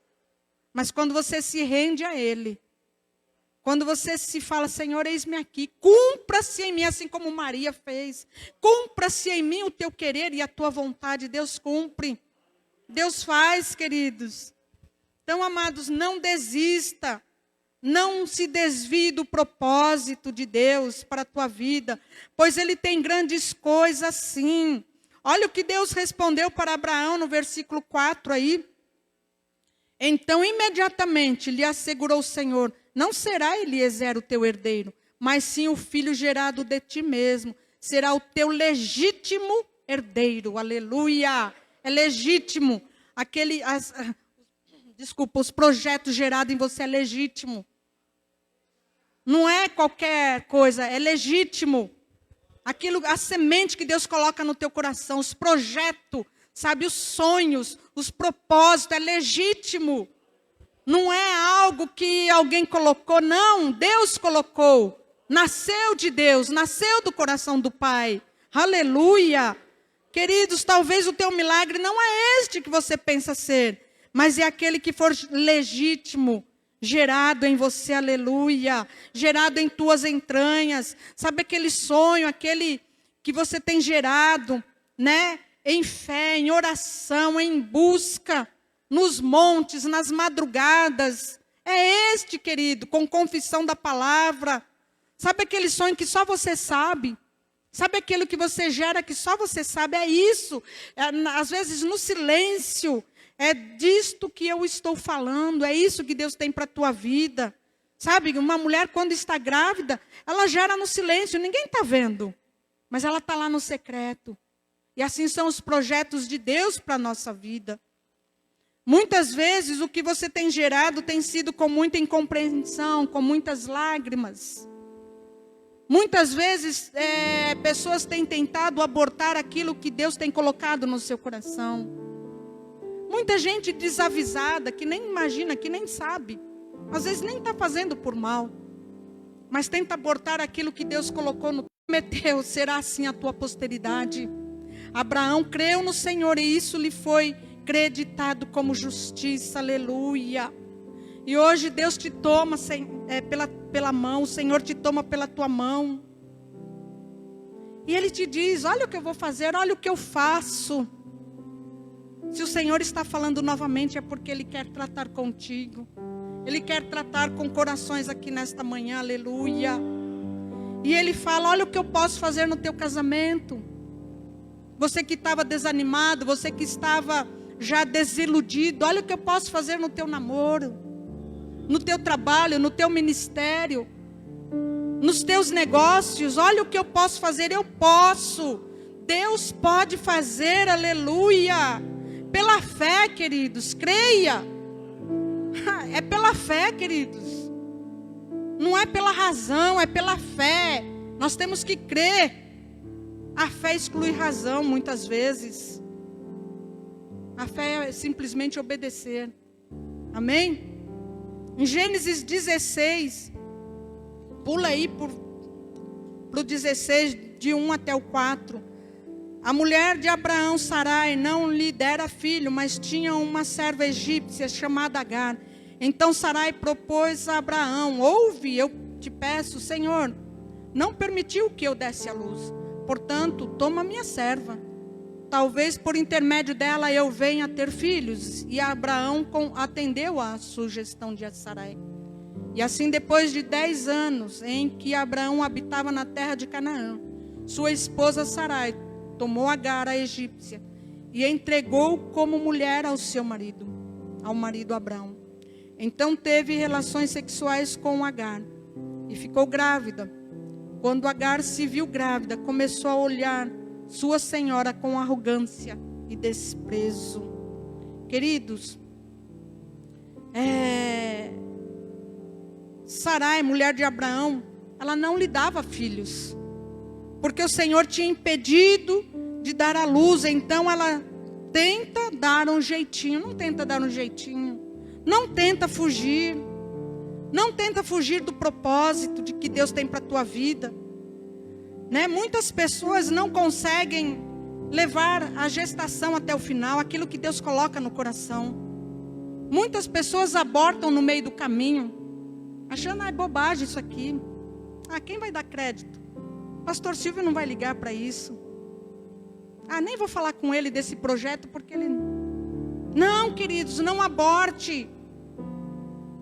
Mas quando você se rende a Ele, quando você se fala, Senhor, eis-me aqui, cumpra-se em mim, assim como Maria fez. Cumpra-se em mim o teu querer e a tua vontade. Deus cumpre. Deus faz, queridos. Então, amados, não desista. Não se desvie do propósito de Deus para a tua vida. Pois Ele tem grandes coisas sim. Olha o que Deus respondeu para Abraão no versículo 4 aí. Então, imediatamente, lhe assegurou o Senhor, não será Eliezer o teu herdeiro, mas sim o filho gerado de ti mesmo. Será o teu legítimo herdeiro. Aleluia. É legítimo. Os projetos gerados em você é legítimo. Não é qualquer coisa, é legítimo. A semente que Deus coloca no teu coração, os projetos, sabe, os sonhos, os propósitos, é legítimo. Não é algo que alguém colocou, não. Deus colocou. Nasceu de Deus, nasceu do coração do Pai. Aleluia! Queridos, talvez o teu milagre não é este que você pensa ser, mas é aquele que for legítimo, gerado em você, aleluia, gerado em tuas entranhas. Sabe aquele sonho, aquele que você tem gerado, né? Em fé, em oração, em busca, nos montes, nas madrugadas. É este, querido, com confissão da palavra. Sabe aquele sonho que só você sabe? Sabe aquilo que você gera que só você sabe? É isso. Às vezes no silêncio, é disto que eu estou falando. É isso que Deus tem para a tua vida. Sabe, uma mulher quando está grávida, ela gera no silêncio, ninguém está vendo. Mas ela está lá no secreto. E assim são os projetos de Deus para a nossa vida. Muitas vezes o que você tem gerado tem sido com muita incompreensão, com muitas lágrimas. Muitas vezes pessoas têm tentado abortar aquilo que Deus tem colocado no seu coração. Muita gente desavisada, que nem imagina, que nem sabe. Às vezes nem está fazendo por mal. Mas tenta abortar aquilo que Deus colocou no prometeu, será assim a tua posteridade. Abraão creu no Senhor e isso lhe foi creditado como justiça, aleluia. E hoje Deus te toma pela mão, o Senhor te toma pela tua mão. E Ele te diz, olha o que eu vou fazer, olha o que eu faço. Se o Senhor está falando novamente é porque Ele quer tratar contigo. Ele quer tratar com corações aqui nesta manhã, aleluia. E Ele fala, olha o que eu posso fazer no teu casamento. Você que estava desanimado, você que estava já desiludido, olha o que eu posso fazer no teu namoro. No teu trabalho, no teu ministério, nos teus negócios, olha o que eu posso fazer, eu posso. Deus pode fazer, aleluia. Pela fé, queridos, creia. É pela fé, queridos. Não é pela razão, é pela fé. Nós temos que crer. A fé exclui razão muitas vezes. A fé é simplesmente obedecer. Amém? Em Gênesis 16, pula aí para o 16, de 1 até o 4. A mulher de Abraão, Sarai, não lhe dera filho, mas tinha uma serva egípcia chamada Agar. Então Sarai propôs a Abraão, ouve, eu te peço, Senhor, não permitiu que eu desse à luz. Portanto, toma minha serva. Talvez por intermédio dela eu venha a ter filhos. E Abraão atendeu à sugestão de Sarai. E assim, depois de 10 anos em que Abraão habitava na terra de Canaã, sua esposa Sarai tomou Agar, a egípcia, e entregou como mulher ao seu marido, ao marido Abraão. Então teve relações sexuais com Agar e ficou grávida. Quando Agar se viu grávida, começou a olhar sua senhora com arrogância e desprezo. Queridos, Sarai, mulher de Abraão, ela não lhe dava filhos, porque o Senhor tinha impedido de dar à luz. Então ela tenta dar um jeitinho, não tenta dar um jeitinho, não tenta fugir, não tenta fugir do propósito de que Deus tem para a tua vida. Né? Muitas pessoas não conseguem levar a gestação até o final, aquilo que Deus coloca no coração. Muitas pessoas abortam no meio do caminho, achando, é bobagem isso aqui. Quem vai dar crédito? Pastor Silvio não vai ligar para isso. Nem vou falar com ele desse projeto, porque ele... Não, queridos, não aborte.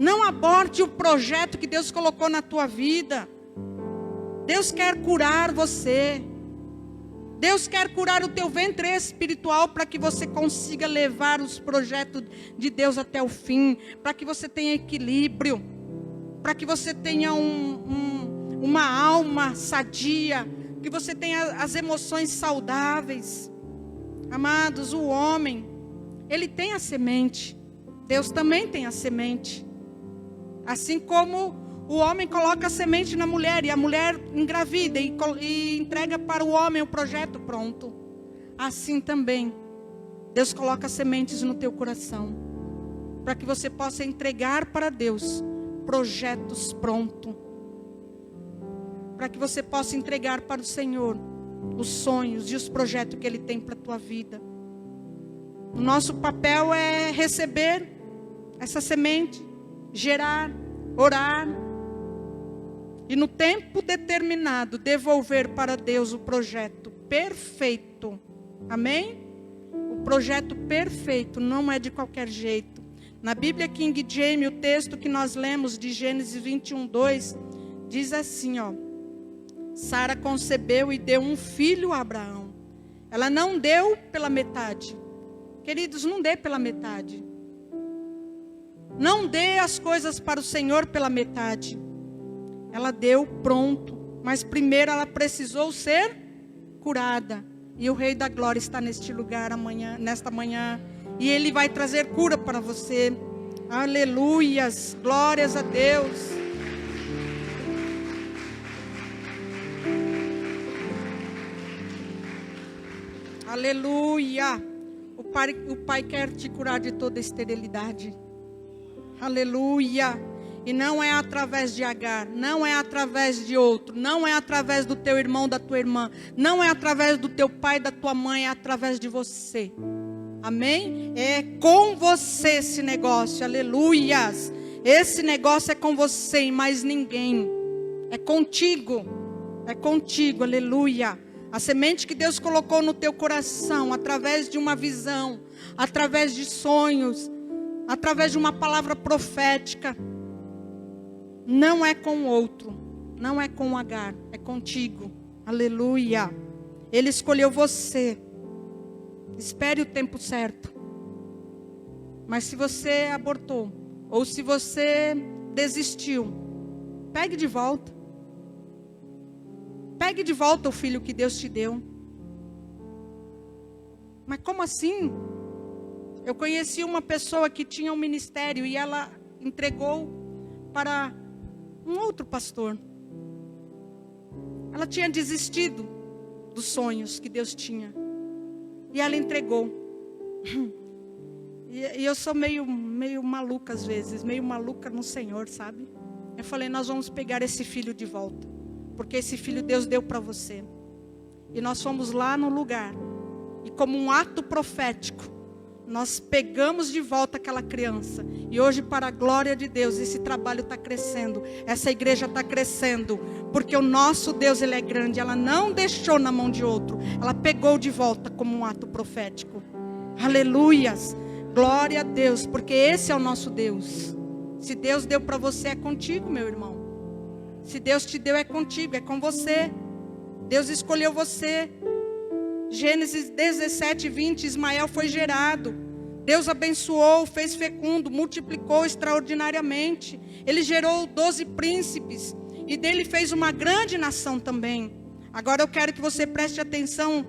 Não aborte o projeto que Deus colocou na tua vida. Deus quer curar você. Deus quer curar o teu ventre espiritual para que você consiga levar os projetos de Deus até o fim. Para que você tenha equilíbrio. Para que você tenha uma alma sadia. Que você tenha as emoções saudáveis. Amados, o homem, ele tem a semente. Deus também tem a semente. Assim como o homem coloca a semente na mulher e a mulher engravida e entrega para o homem o projeto pronto. Assim também, Deus coloca sementes no teu coração. para que você possa entregar para Deus projetos prontos. Para que você possa entregar para o Senhor os sonhos e os projetos que Ele tem para a tua vida. O nosso papel é receber essa semente, gerar, orar, e no tempo determinado, devolver para Deus o projeto perfeito. Amém? O projeto perfeito não é de qualquer jeito. Na Bíblia King James, o texto que nós lemos de Gênesis 21:2, diz assim, ó. Sara concebeu e deu um filho a Abraão. Ela não deu pela metade. Queridos, não dê pela metade. Não dê as coisas para o Senhor pela metade. Ela deu pronto. Mas primeiro ela precisou ser curada. E o Rei da Glória está neste lugar nesta manhã. E Ele vai trazer cura para você. Aleluias. Glórias a Deus. Aleluia. O Pai quer te curar de toda esterilidade. Aleluia. E não é através de Agar, não é através de outro, não é através do teu irmão, da tua irmã, não é através do teu pai, da tua mãe, é através de você. Amém? É com você esse negócio. Aleluias. Esse negócio é com você e mais ninguém. É contigo. É contigo. Aleluia. A semente que Deus colocou no teu coração, através de uma visão, através de sonhos, através de uma palavra profética, não é com o outro, não é com o Agar, é contigo. Aleluia. Ele escolheu você. Espere o tempo certo. Mas se você abortou, ou se você desistiu, pegue de volta. Pegue de volta o filho que Deus te deu. Mas como assim? Eu conheci uma pessoa que tinha um ministério e ela entregou para um outro pastor. Ela tinha desistido dos sonhos que Deus tinha. E ela entregou. E eu sou meio maluca às vezes, meio maluca no Senhor, sabe? Eu falei, nós vamos pegar esse filho de volta. Porque esse filho Deus deu para você. E nós fomos lá no lugar. E como um ato profético, nós pegamos de volta aquela criança. E hoje, para a glória de Deus, esse trabalho está crescendo. Essa igreja está crescendo. Porque o nosso Deus, Ele é grande. Ela não deixou na mão de outro. Ela pegou de volta como um ato profético. Aleluias. Glória a Deus. Porque esse é o nosso Deus. Se Deus deu para você, é contigo, meu irmão. Se Deus te deu, é contigo, é com você. Deus escolheu você. Gênesis 17:20, Ismael foi gerado. Deus abençoou, fez fecundo, multiplicou extraordinariamente. Ele gerou 12 príncipes. E dele fez uma grande nação também. Agora eu quero que você preste atenção.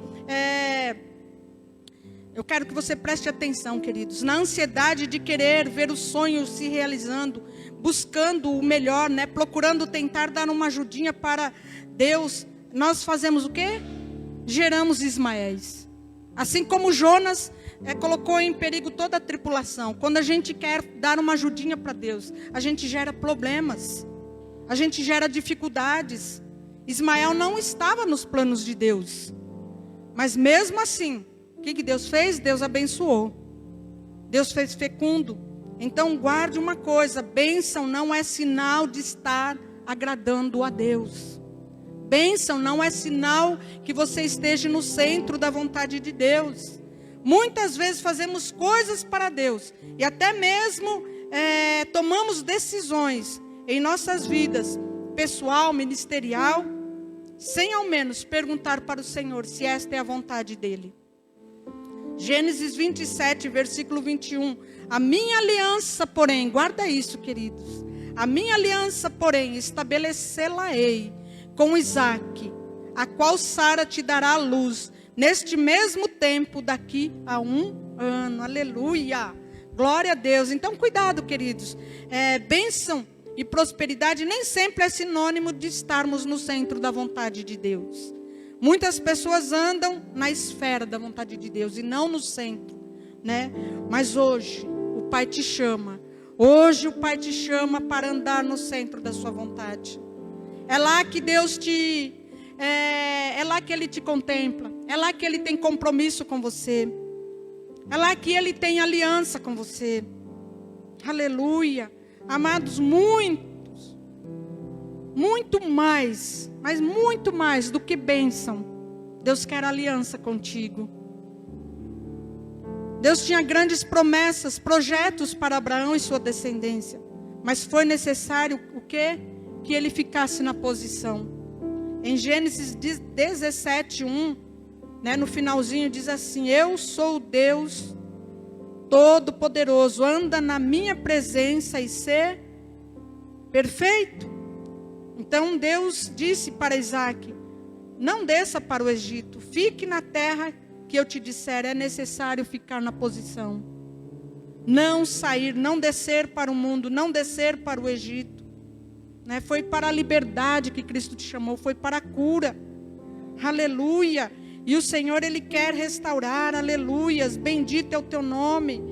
Eu quero que você preste atenção, queridos. Na ansiedade de querer ver os sonhos se realizando, buscando o melhor, né? Procurando tentar dar uma ajudinha para Deus, nós fazemos o quê? Geramos Ismaéis. Assim como Jonas colocou em perigo toda a tripulação. Quando a gente quer dar uma ajudinha para Deus, a gente gera problemas, a gente gera dificuldades. Ismael não estava nos planos de Deus, mas mesmo assim, o que Deus fez? Deus abençoou. Deus fez fecundo. Então guarde uma coisa, bênção não é sinal de estar agradando a Deus. Bênção não é sinal que você esteja no centro da vontade de Deus. Muitas vezes fazemos coisas para Deus. E até mesmo tomamos decisões em nossas vidas, pessoal, ministerial, sem ao menos perguntar para o Senhor se esta é a vontade dEle. Gênesis 27, versículo 21. A minha aliança, porém, guarda isso, queridos. A minha aliança, porém, estabelecê-la-ei com Isaque, a qual Sara te dará a luz, neste mesmo tempo, daqui a 1 ano. Aleluia. Glória a Deus. Então, cuidado, queridos. Bênção e prosperidade nem sempre é sinônimo de estarmos no centro da vontade de Deus. Muitas pessoas andam na esfera da vontade de Deus e não no centro, né? Mas hoje, o Pai te chama. Hoje o Pai te chama para andar no centro da sua vontade. É lá que Deus é lá que Ele te contempla. É lá que Ele tem compromisso com você. É lá que Ele tem aliança com você. Aleluia. Amados, muito mais, mas muito mais do que bênção, Deus quer aliança contigo. Deus tinha grandes promessas, projetos para Abraão e sua descendência. Mas foi necessário o quê? Que ele ficasse na posição. Em Gênesis 17:1, no finalzinho diz assim: eu sou o Deus Todo-Poderoso, anda na minha presença e ser perfeito. Então Deus disse para Isaac: não desça para o Egito, fique na terra que eu te disser. É necessário ficar na posição. Não sair, não descer para o mundo, não descer para o Egito. Foi para a liberdade que Cristo te chamou, foi para a cura. Aleluia. E o Senhor, Ele quer restaurar, aleluias, bendito é o teu nome.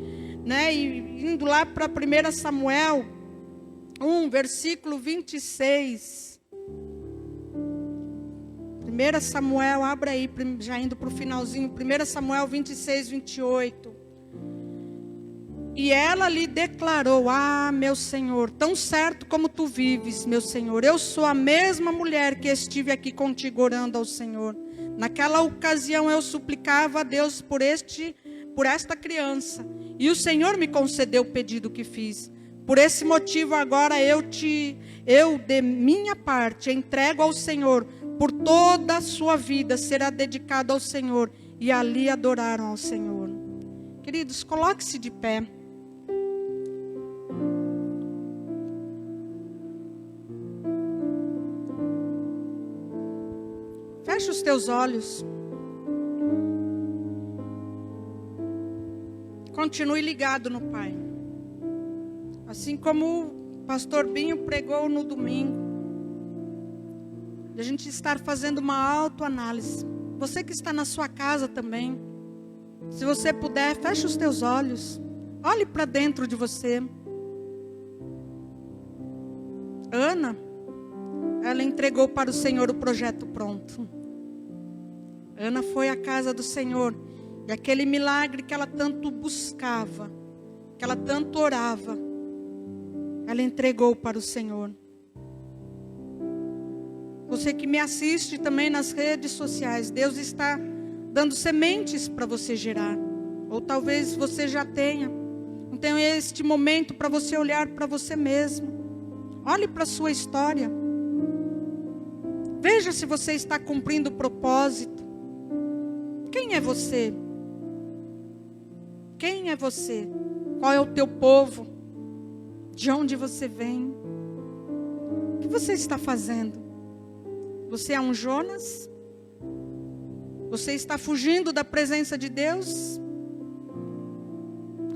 E indo lá para 1 Samuel 1, versículo 26. 1 Samuel, abra aí, já indo para o finalzinho, 1 Samuel 26, 28. E ela lhe declarou: ah, meu Senhor, tão certo como tu vives, meu Senhor, eu sou a mesma mulher que estive aqui contigo orando ao Senhor. Naquela ocasião eu suplicava a Deus por esta criança, e o Senhor me concedeu o pedido que fiz. Por esse motivo agora eu de minha parte entrego ao Senhor. Por toda a sua vida será dedicado ao Senhor. E ali adoraram ao Senhor. Queridos, coloque-se de pé. Feche os teus olhos. Continue ligado no Pai. Assim como o pastor Binho pregou no domingo. De a gente estar fazendo uma autoanálise. Você que está na sua casa também. Se você puder, feche os teus olhos. Olhe para dentro de você. Ana, ela entregou para o Senhor o projeto pronto. Ana foi à casa do Senhor. E aquele milagre que ela tanto buscava, que ela tanto orava, ela entregou para o Senhor. Você que me assiste também nas redes sociais, Deus está dando sementes para você gerar. Ou talvez você já tenha. Então é este momento para você olhar para você mesmo. Olhe para a sua história. Veja se você está cumprindo o propósito. Quem é você? Quem é você? Qual é o teu povo? De onde você vem? O que você está fazendo? Você é um Jonas? Você está fugindo da presença de Deus?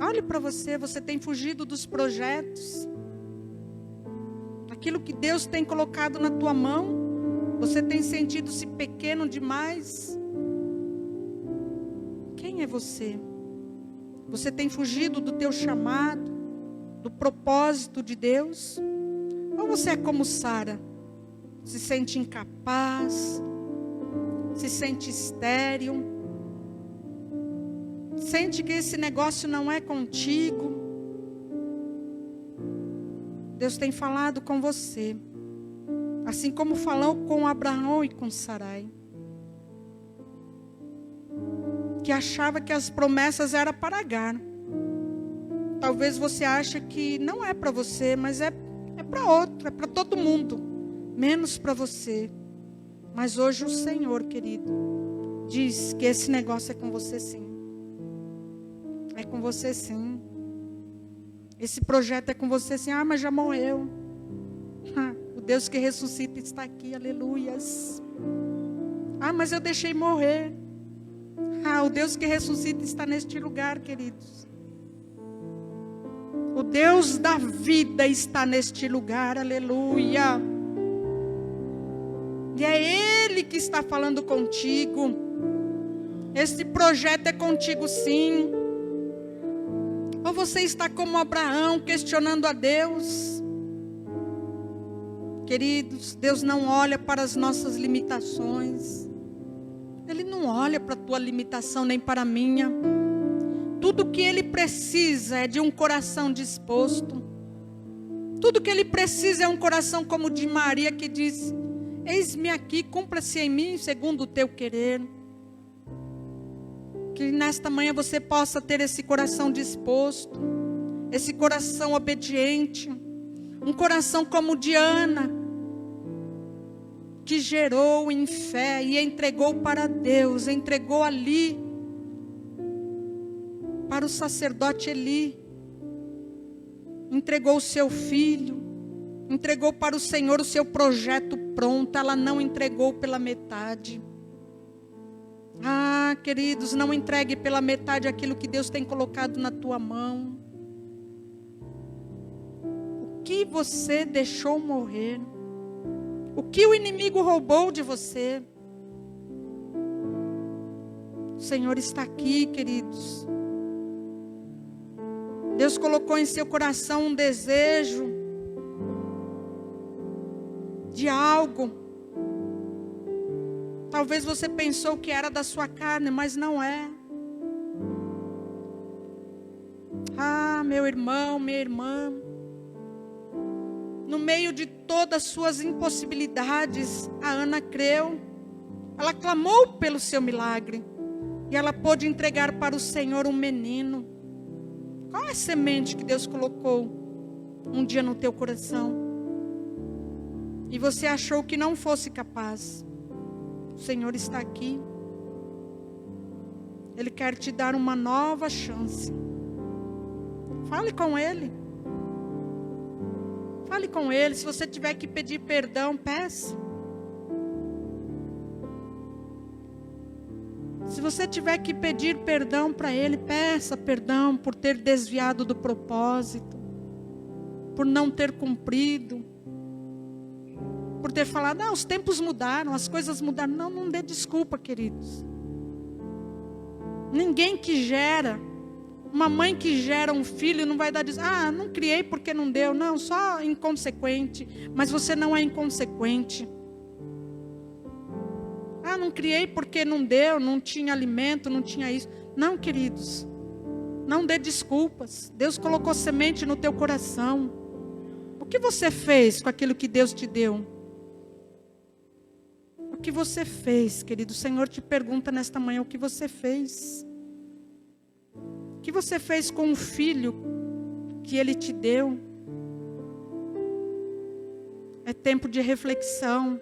Olhe para você, você tem fugido dos projetos? Aquilo que Deus tem colocado na tua mão? Você tem sentido-se pequeno demais? Quem é você? Você tem fugido do teu chamado, do propósito de Deus? Ou você é como Sara? Se sente incapaz, se sente estéril, sente que esse negócio não é contigo. Deus tem falado com você, assim como falou com Abraão e com Sarai, que achava que as promessas eram para Agar. Talvez você ache que não é para você, mas é para outro, é para todo mundo. Menos para você. Mas hoje o Senhor, querido, diz que esse negócio é com você sim. É com você sim. Esse projeto é com você sim. Ah, mas já morreu. O Deus que ressuscita está aqui, aleluias. Ah, mas eu deixei morrer. O Deus que ressuscita está neste lugar, queridos. O Deus da vida está neste lugar, aleluia. E é Ele que está falando contigo. Esse projeto é contigo sim. Ou Ou você está como Abraão, questionando a Deus? Queridos, Deus não olha para as nossas limitações. Ele não olha para a tua limitação, nem para a minha. Tudo que Ele precisa é de um coração disposto. Tudo que Ele precisa é um coração como o de Maria, que diz: eis-me aqui, cumpra-se em mim segundo o teu querer. Que nesta manhã você possa ter esse coração disposto, esse coração obediente, um coração como o de Ana, que gerou em fé e entregou para Deus, entregou ali, para o sacerdote Eli, entregou o seu filho, entregou para o Senhor o seu projeto pronto. Ela não entregou pela metade. Ah, queridos, não entregue pela metade aquilo que Deus tem colocado na tua mão. O que você deixou morrer? O que o inimigo roubou de você? O Senhor está aqui, queridos. Deus colocou em seu coração um desejo de algo. Talvez você pensou que era da sua carne, mas não é. Ah, meu irmão, minha irmã. No meio de todas as suas impossibilidades, a Ana creu. Ela clamou pelo seu milagre. E ela pôde entregar para o Senhor um menino. Qual é a semente que Deus colocou um dia no teu coração? E você achou que não fosse capaz. O Senhor está aqui. Ele quer te dar uma nova chance. Fale com Ele. Fale com Ele. Se você tiver que pedir perdão, peça. Se você tiver que pedir perdão para Ele, peça perdão por ter desviado do propósito, por não ter cumprido, por ter falado: ah, os tempos mudaram, as coisas mudaram. Não, não dê desculpa, queridos. Ninguém que gera, uma mãe que gera um filho não vai dar desculpa: ah, não criei porque não deu. Não, só inconsequente. Mas você não é inconsequente. Ah, não criei porque não deu, não tinha alimento, não tinha isso. Não, queridos, não dê desculpas. Deus colocou semente no teu coração. O que você fez com aquilo que Deus te deu? O que você fez, querido? O Senhor te pergunta nesta manhã: o que você fez? O que você fez com o filho que Ele te deu? É tempo de reflexão.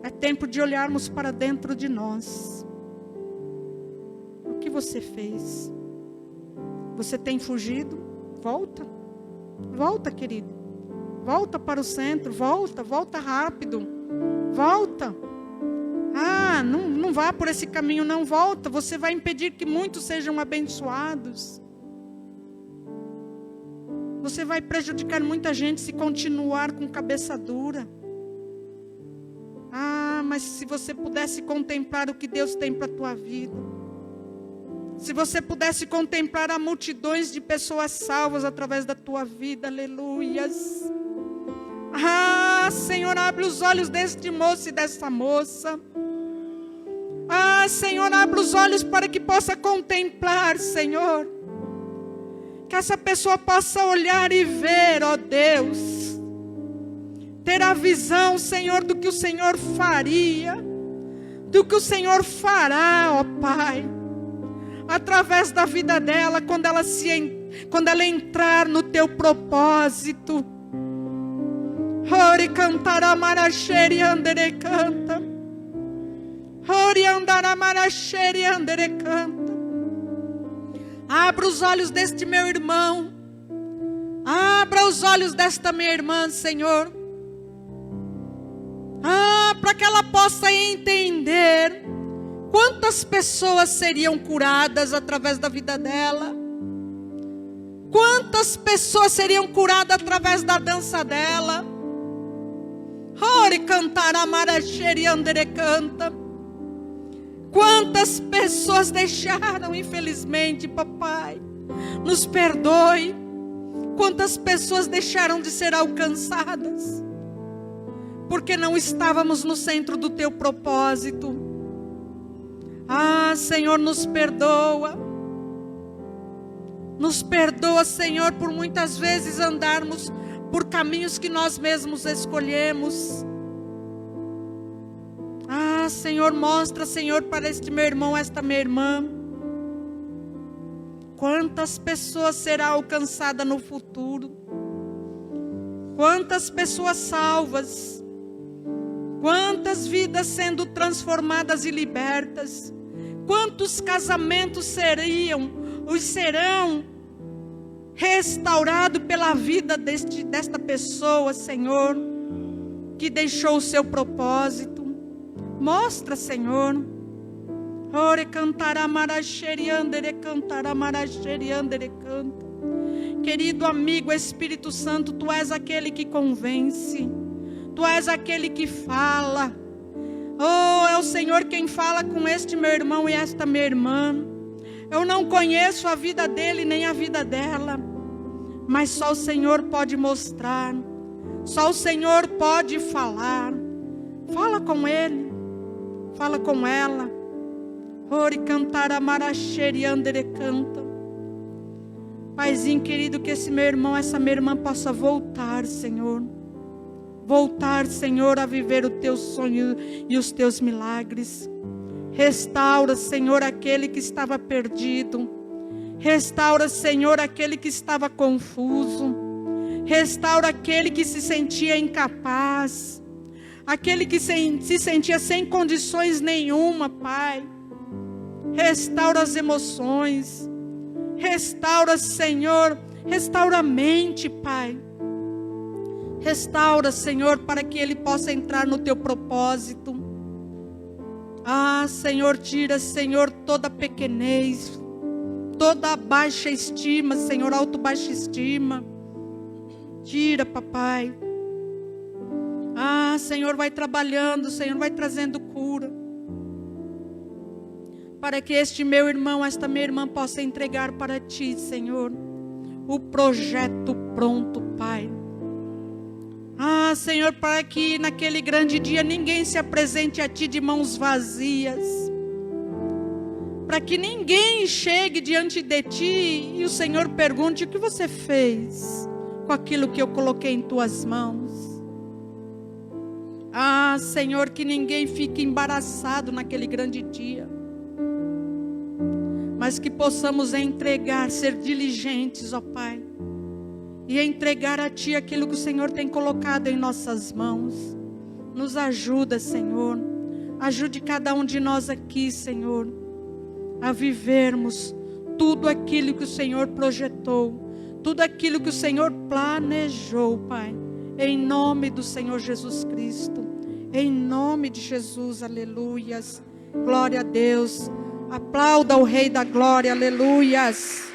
É tempo de olharmos para dentro de nós. O que você fez? Você tem fugido? Volta. Volta, querido. Volta para o centro. Volta rápido. Volta. Ah, não vá por esse caminho, não. Volta. Você vai impedir que muitos sejam abençoados. Você vai prejudicar muita gente se continuar com cabeça dura. Ah, mas se você pudesse contemplar o que Deus tem para a tua vida. Se você pudesse contemplar a multidões de pessoas salvas através da tua vida. Aleluias. Ah, Senhor, abre os olhos deste moço e dessa moça. Ah, Senhor, abre os olhos para que possa contemplar, Senhor. Que essa pessoa possa olhar e ver, ó Deus. Ter a visão, Senhor, do que o Senhor faria, do que o Senhor fará, ó Pai, através da vida dela, quando ela entrar no teu propósito. Ore cantará maracheri andere canta. Ore andará maracheri andere canta. Abra os olhos deste meu irmão. Abra os olhos desta minha irmã, Senhor. Ah, para que ela possa entender quantas pessoas seriam curadas através da vida dela. Quantas pessoas seriam curadas através da dança dela. Ore cantar a maracheri andere canta. Quantas pessoas deixaram, infelizmente, papai, Nos perdoe. Quantas pessoas deixaram de ser alcançadas porque não estávamos no centro do teu propósito. Ah, Senhor, nos perdoa. Nos perdoa, Senhor, por muitas vezes andarmos por caminhos que nós mesmos escolhemos. Ah, Senhor, mostra, Senhor, para este meu irmão, esta minha irmã, quantas pessoas será alcançada no futuro. Quantas pessoas salvas. Quantas vidas sendo transformadas e libertas. Quantos casamentos serão restaurados pela vida desta pessoa, Senhor, que deixou o seu propósito. Mostra, Senhor. Ore cantará maraxeriandere, cantará maraxeriandere, canta. Querido amigo Espírito Santo, Tu és aquele que convence. Tu és aquele que fala. Oh, é o Senhor quem fala com este meu irmão e esta minha irmã. Eu não conheço a vida dele nem a vida dela, mas só o Senhor pode mostrar. Só o Senhor pode falar. Fala com ele. Fala com ela. Ore cantar amaraxeri andere canta. Paizinho querido, que esse meu irmão, essa minha irmã possa voltar, Senhor. Voltar, Senhor, a viver o teu sonho e os teus milagres. Restaura, Senhor, aquele que estava perdido. Restaura, Senhor, aquele que estava confuso. Restaura aquele que se sentia incapaz. Aquele que se sentia sem condições nenhuma, Pai. Restaura as emoções. Restaura, Senhor. Restaura a mente, Pai. Restaura, Senhor, para que ele possa entrar no teu propósito. Ah, Senhor, tira, Senhor, toda pequenez, toda baixa estima, Senhor, baixa estima. Tira, papai. Ah, Senhor, vai trabalhando, Senhor, vai trazendo cura. Para que este meu irmão, esta minha irmã possa entregar para Ti, Senhor, o projeto pronto, Pai. Ah, Senhor, para que naquele grande dia ninguém se apresente a Ti de mãos vazias. Para que ninguém chegue diante de Ti e o Senhor pergunte: o que você fez com aquilo que eu coloquei em Tuas mãos? Ah, Senhor, que ninguém fique embaraçado naquele grande dia. Mas que possamos entregar, ser diligentes, ó Pai. E entregar a Ti aquilo que o Senhor tem colocado em nossas mãos. Nos ajuda, Senhor. Ajude cada um de nós aqui, Senhor, a vivermos tudo aquilo que o Senhor projetou. Tudo aquilo que o Senhor planejou, Pai. Em nome do Senhor Jesus Cristo. Em nome de Jesus, aleluias. Glória a Deus. Aplauda o Rei da Glória, aleluias.